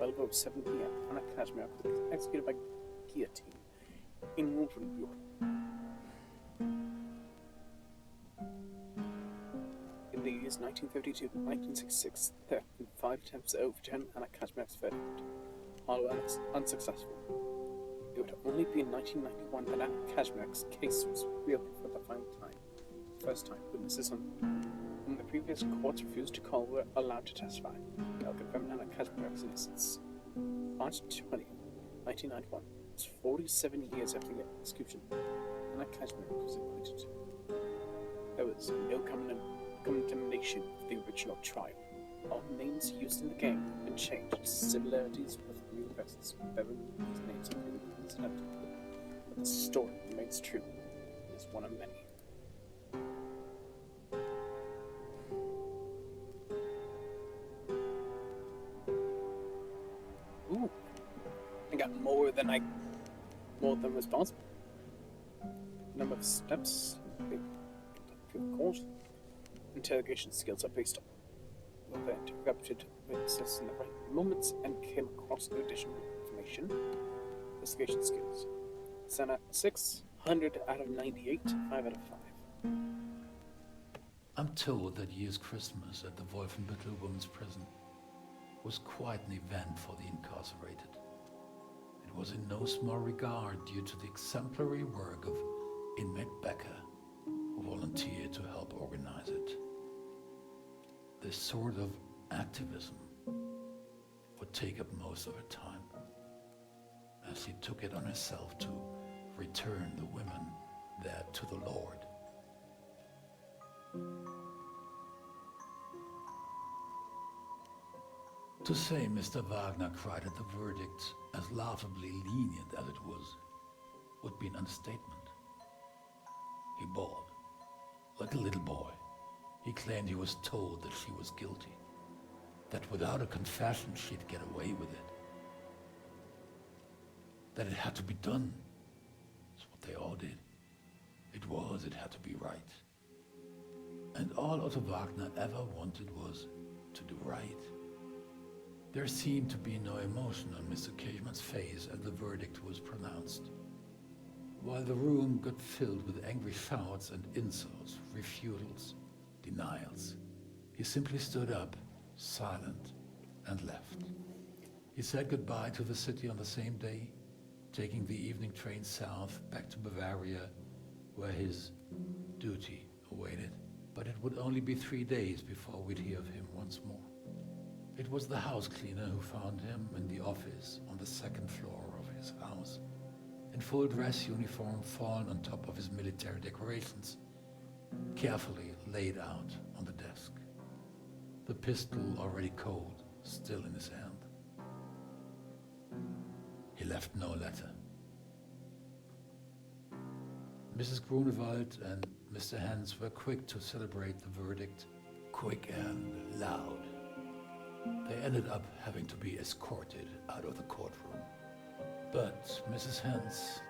Speaker 1: 12:07 p.m., Anna Kazmarek was executed by guillotine in Wolfenburg. In the years 1952 to 1966, there have been 5 attempts to overturn Anna Kazmarek's verdict, all unsuccessful. It would only be in 1991 that Anna Kazmarek's case was reopened for the final time. First time, witnesses whom the previous courts refused to call were allowed to testify. They'll confirm Anna Kazmarek's innocence. March 20, 1991, was 47 years after the execution. Anna Kazmarek was acquitted. There was no condemnation of the original trial. All names used in the game have been changed. Similarities with real persons bearing these names are purely coincidental. But the story remains true. It is one of many. Ooh, I got more than responsible. Number of steps, of course. Interrogation skills are based on whether they interrupted witnesses in the right moments and came across additional information. Investigation skills. Senna 600 out of 98, 5 out of 5.
Speaker 6: I'm told that year's Christmas at the Wolfenbüttel Women's Prison was quite an event for the incarcerated. It was in no small regard due to the exemplary work of inmate Becker, who volunteered to help organize it. This sort of activism would take up most of her time, as she took it on herself to return the women there to the Lord. To say Mr. Wagner cried at the verdict as laughably lenient as it was, would be an understatement. He bawled, like a little boy. He claimed he was told that she was guilty, that without a confession she'd get away with it, that it had to be done. That's what they all did. It had to be right. And all Otto Wagner ever wanted was to do right. There seemed to be no emotion on Mr. Kirchmann's face as the verdict was pronounced. While the room got filled with angry shouts and insults, refutals, denials, he simply stood up, silent, and left. He said goodbye to the city on the same day, taking the evening train south back to Bavaria, where his duty awaited. But it would only be 3 days before we'd hear of him once more. It was the house cleaner who found him in the office on the second floor of his house, in full dress uniform fallen on top of his military decorations, carefully laid out on the desk. The pistol already cold, still in his hand. He left no letter. Mrs. Grunewald and Mr. Hans were quick to celebrate the verdict, quick and loud. They ended up having to be escorted out of the courtroom. But Mrs. Hans,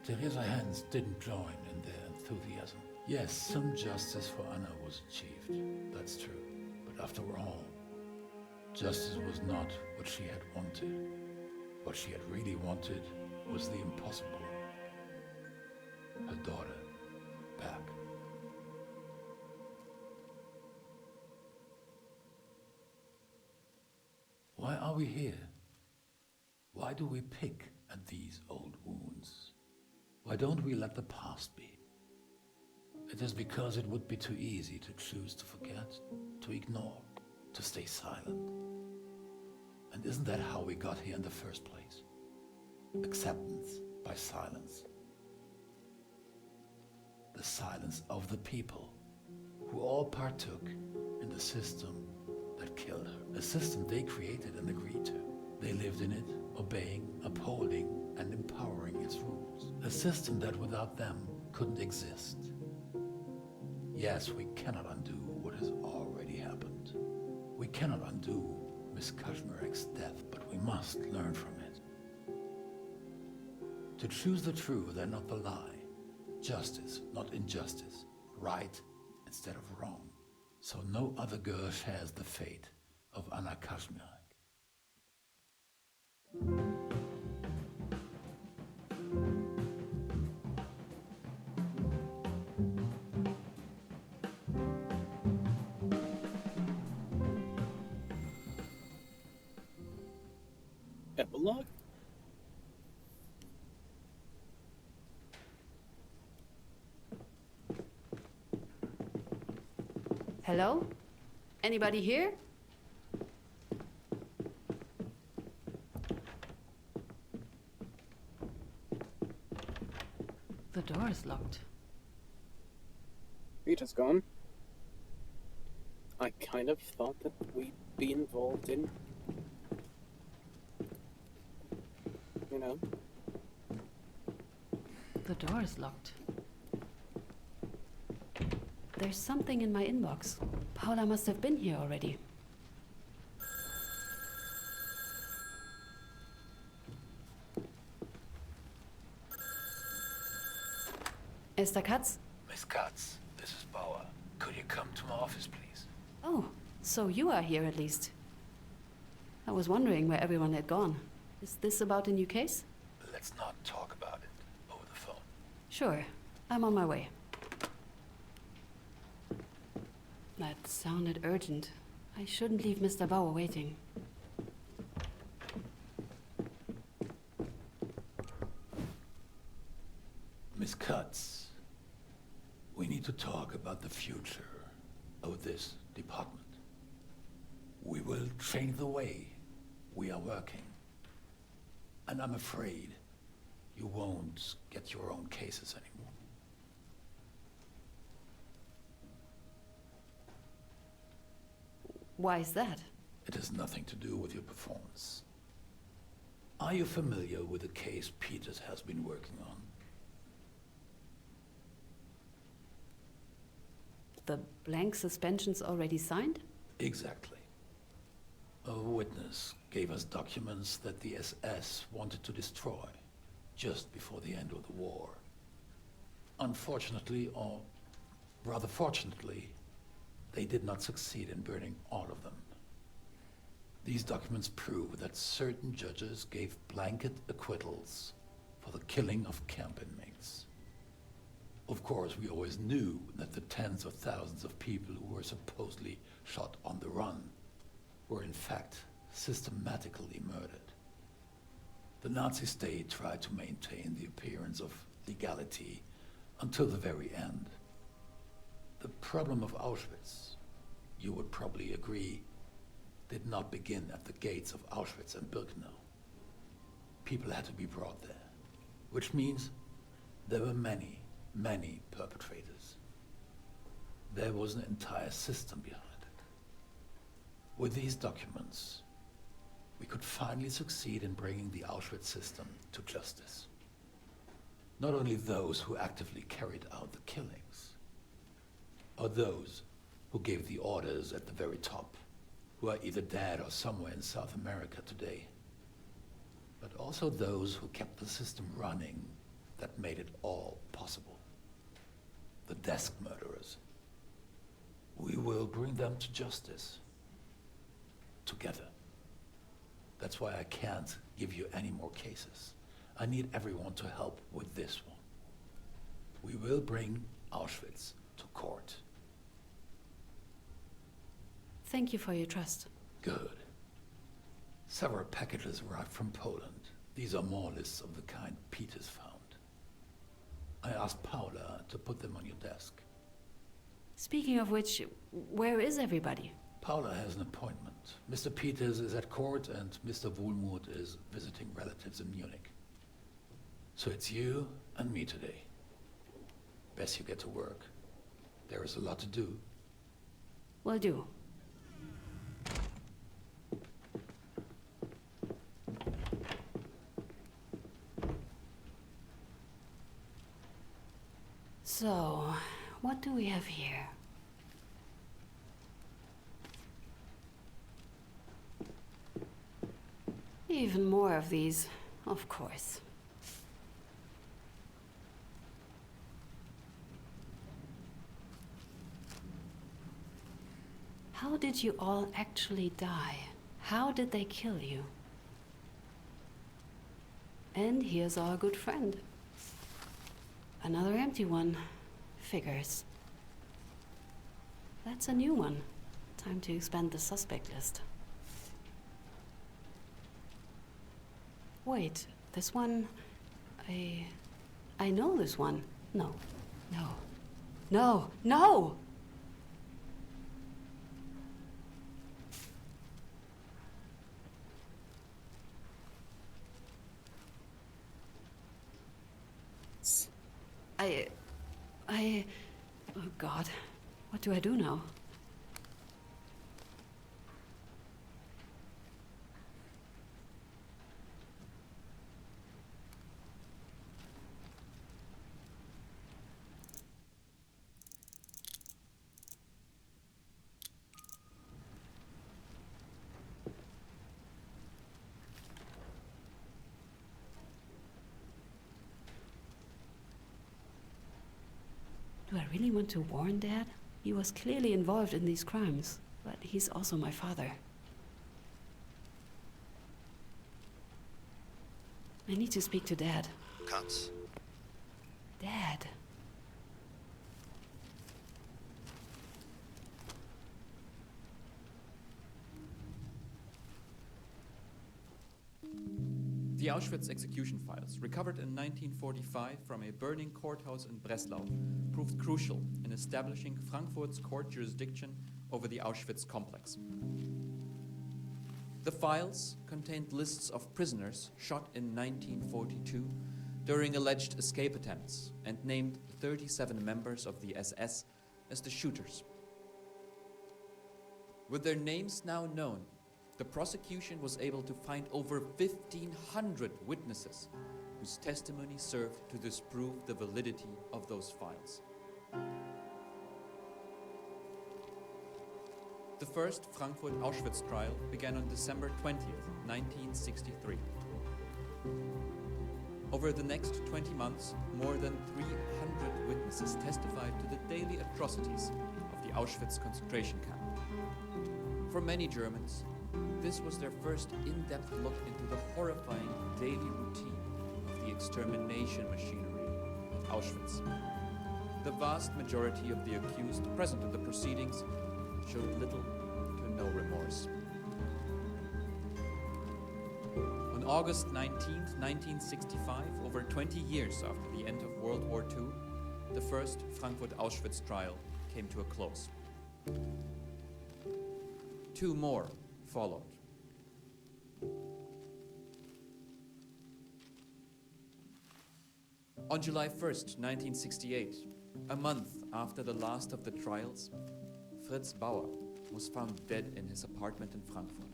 Speaker 6: Theresa Hans, didn't join in their enthusiasm. Yes, some justice for Anna was achieved, that's true. But after all, justice was not what she had wanted. What she had really wanted was the impossible. Her daughter back. Why are we here? Why do we pick at these old wounds? Why don't we let the past be? It is because it would be too easy to choose to forget, to ignore, to stay silent. And isn't that how we got here in the first place? Acceptance by silence. The silence of the people who all partook in the system that killed her. A system they created and agreed to. They lived in it, obeying, upholding, and empowering its rules. A system that without them couldn't exist. Yes, we cannot undo what has already happened. We cannot undo Miss Kazmierek's death, but we must learn from it. To choose the truth and not the lie. Justice, not injustice. Right instead of wrong. So no other girl shares the fate of Anna Kazmierek.
Speaker 1: Epilogue?
Speaker 3: Hello? Anybody here? The door is locked.
Speaker 1: Peter's gone. I kind of thought that we'd be involved in, you know.
Speaker 3: The door is locked. There's something in my inbox. Paula must have been here already. Esther Katz?
Speaker 6: Miss Katz, this is Bauer. Could you come to my office, please?
Speaker 3: Oh, so you are here at least. I was wondering where everyone had gone. Is this about a new case?
Speaker 6: Let's not talk about it over the phone.
Speaker 3: Sure, I'm on my way. That sounded urgent. I shouldn't leave Mr. Bauer waiting.
Speaker 6: Miss Katz, we need to talk about the future of this department. We will change the way we are working. And I'm afraid you won't get your own cases anymore.
Speaker 3: Why is that?
Speaker 6: It has nothing to do with your performance. Are you familiar with the case Peters has been working on?
Speaker 3: The blank suspension's already signed?
Speaker 6: Exactly. A witness gave us documents that the SS wanted to destroy just before the end of the war. Unfortunately, or rather fortunately, they did not succeed in burning all of them. These documents prove that certain judges gave blanket acquittals for the killing of camp inmates. Of course, we always knew that the tens of thousands of people who were supposedly shot on the run were in fact systematically murdered. The Nazi state tried to maintain the appearance of legality until the very end. The problem of Auschwitz, you would probably agree, did not begin at the gates of Auschwitz and Birkenau. People had to be brought there, which means there were many perpetrators. There was an entire system behind it. With these documents, we could finally succeed in bringing the Auschwitz system to justice. Not only those who actively carried out the killings, or those who gave the orders at the very top, who are either dead or somewhere in South America today, but also those who kept the system running that made it all possible. The desk murderers. We will bring them to justice. Together. That's why I can't give you any more cases. I need everyone to help with this one. We will bring Auschwitz to court.
Speaker 3: Thank you for your trust.
Speaker 6: Good. Several packages arrived from Poland. These are more lists of the kind Peters found. I asked Paula to put them on your desk.
Speaker 3: Speaking of which, where is everybody?
Speaker 6: Paula has an appointment. Mr. Peters is at court and Mr. Wohlmuth is visiting relatives in Munich. So it's you and me today. Best you get to work. There is a lot to do.
Speaker 3: Will do. So, what do we have here? Even more of these, of course. How did you all actually die? How did they kill you? And here's our good friend. Another empty one. Figures. That's a new one. Time to expand the suspect list. Wait, this one... I know this one. No. No. No! No! Oh God. What do I do now? Do I really want to warn Dad? He was clearly involved in these crimes, but he's also my father. I need to speak to Dad.
Speaker 4: Cuts.
Speaker 3: Dad.
Speaker 5: The Auschwitz execution files, recovered in 1945 from a burning courthouse in Breslau, proved crucial in establishing Frankfurt's court jurisdiction over the Auschwitz complex. The files contained lists of prisoners shot in 1942 during alleged escape attempts and named 37 members of the SS as the shooters. With their names now known, the prosecution was able to find over 1,500 witnesses whose testimony served to disprove the validity of those files. The first Frankfurt Auschwitz trial began on December 20th, 1963. Over the next 20 months, more than 300 witnesses testified to the daily atrocities of the Auschwitz concentration camp. For many Germans, this was their first in-depth look into the horrifying daily routine of the extermination machinery at Auschwitz. The vast majority of the accused present at the proceedings showed little to no remorse. On August 19, 1965, over 20 years after the end of World War II, the first Frankfurt Auschwitz trial came to a close. 2 more followed. On July 1st, 1968, a month after the last of the trials, Fritz Bauer was found dead in his apartment in Frankfurt.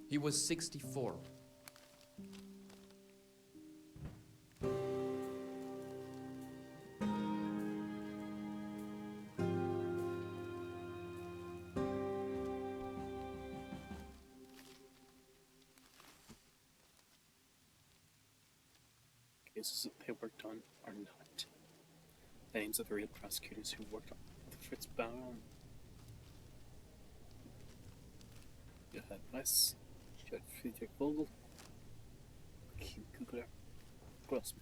Speaker 5: He was 64.
Speaker 1: Cases that they worked on are not. The names of the real prosecutors who worked on Fritz Bauer. Gerhard Press, Jörg Friedrich Vogel, Kim Kugler, Grossman.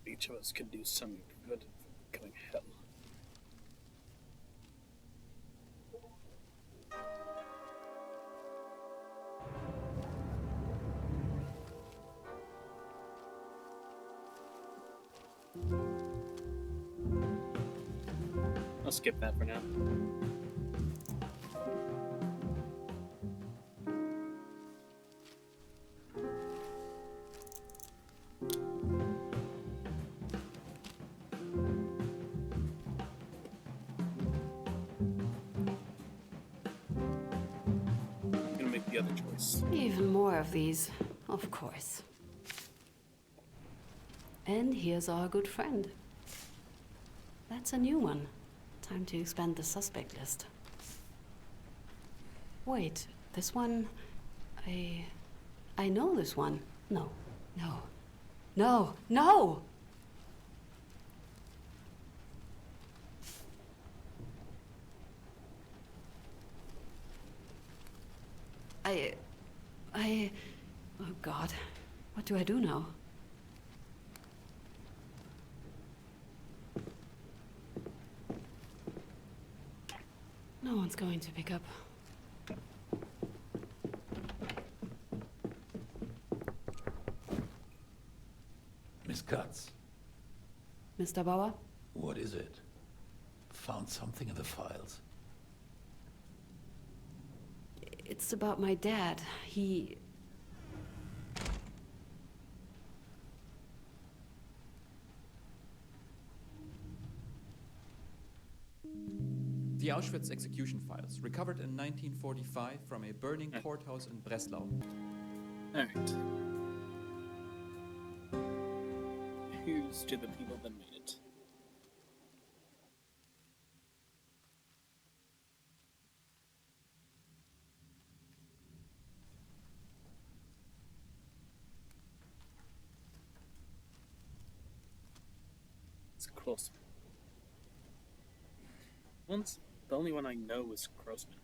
Speaker 1: Each of us can do some good for killing hell. I'll skip that for now. I'm gonna make the other choice.
Speaker 3: Even more of these, of course. And here's our good friend. That's a new one. Time to expand the suspect list. Wait, this one... I know this one. No, no, no, no! Oh God, what do I do now? No one's going to pick up.
Speaker 6: Miss Katz,
Speaker 3: Mr. Bauer?
Speaker 6: what is it? Found something in the files?
Speaker 3: It's about my dad. He...
Speaker 5: The Auschwitz execution files, recovered in 1945 from a burning courthouse in Breslau.
Speaker 1: Alright. Who's to the people that made it? It's close. Once, the only one I know is Grossman.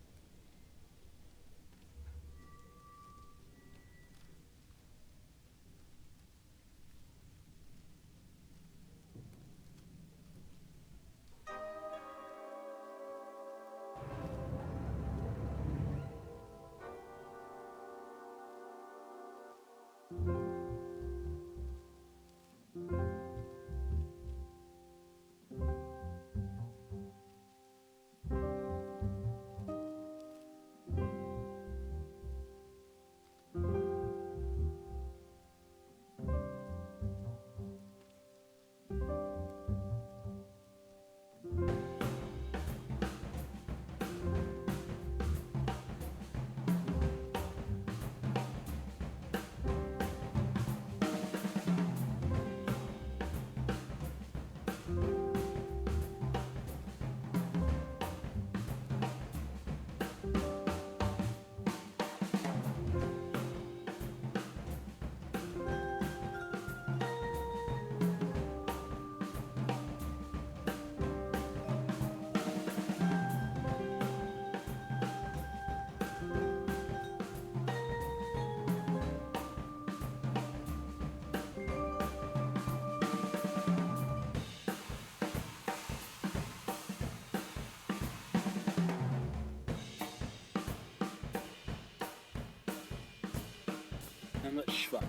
Speaker 1: I'm a schmuck.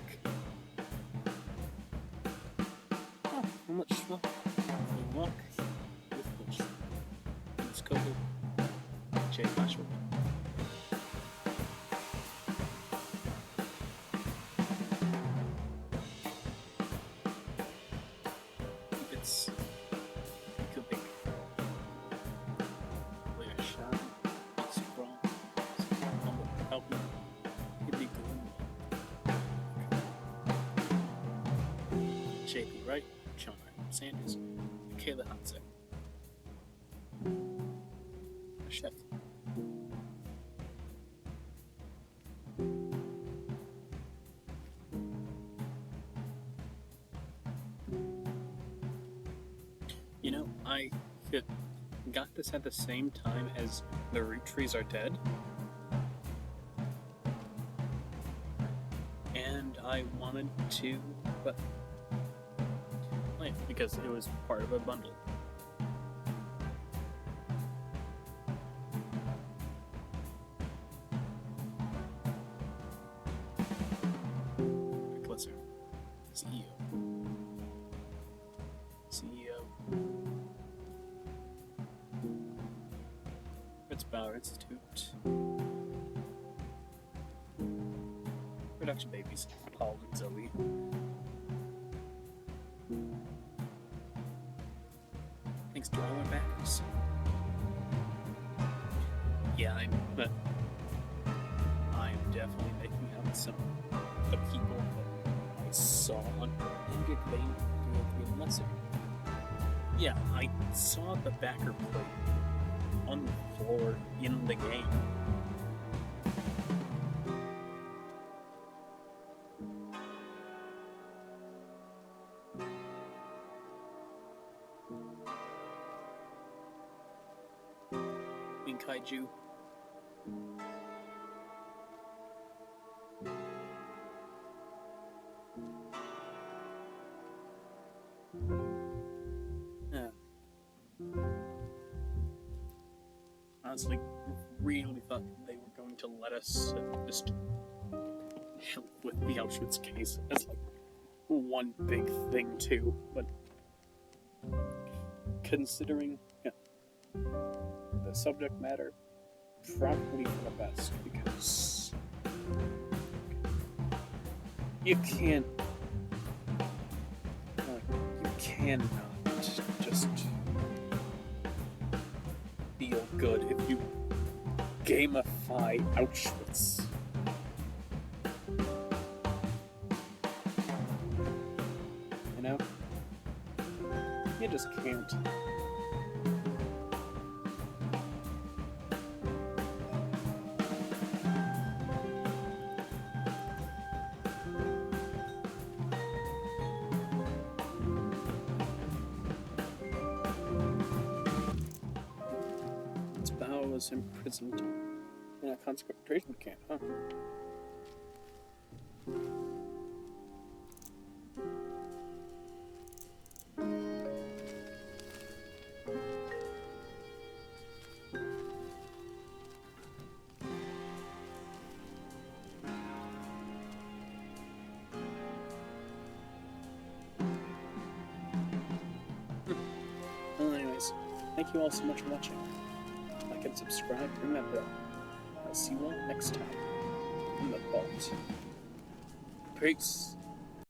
Speaker 1: Oh, I'm a schmuck. You walk with bush. It's cool. Jay Ashwood. It's could be. We're shy. It's strong. It's help me. It'd be cool. JP Wright, John Sanders, Michaela Hansen. Chef. You know, I got this at the same time as The Root Trees Are Dead. And I wanted to, but because it was part of a bundle. Closer. CEO. Fritz Bauer Institute. Production babies. Paul and Zoe. Thanks to all our backers. Yeah, I'm definitely making out some of the people that I saw on Hendrik Lane through a real lesson. Yeah, I saw the backer plate on the floor in the game. Kaiju. Yeah. Honestly, really thought they were going to let us just help with the Auschwitz case as like one big thing too, but considering the subject matter, probably for the best, because you cannot just feel good if you gamify Auschwitz. You know? You just can't. Was imprisoned in a concentration camp, huh? Well, anyways, thank you all so much for watching. Like and subscribe, ring that bell. I'll see you all next time in the vault. Peace.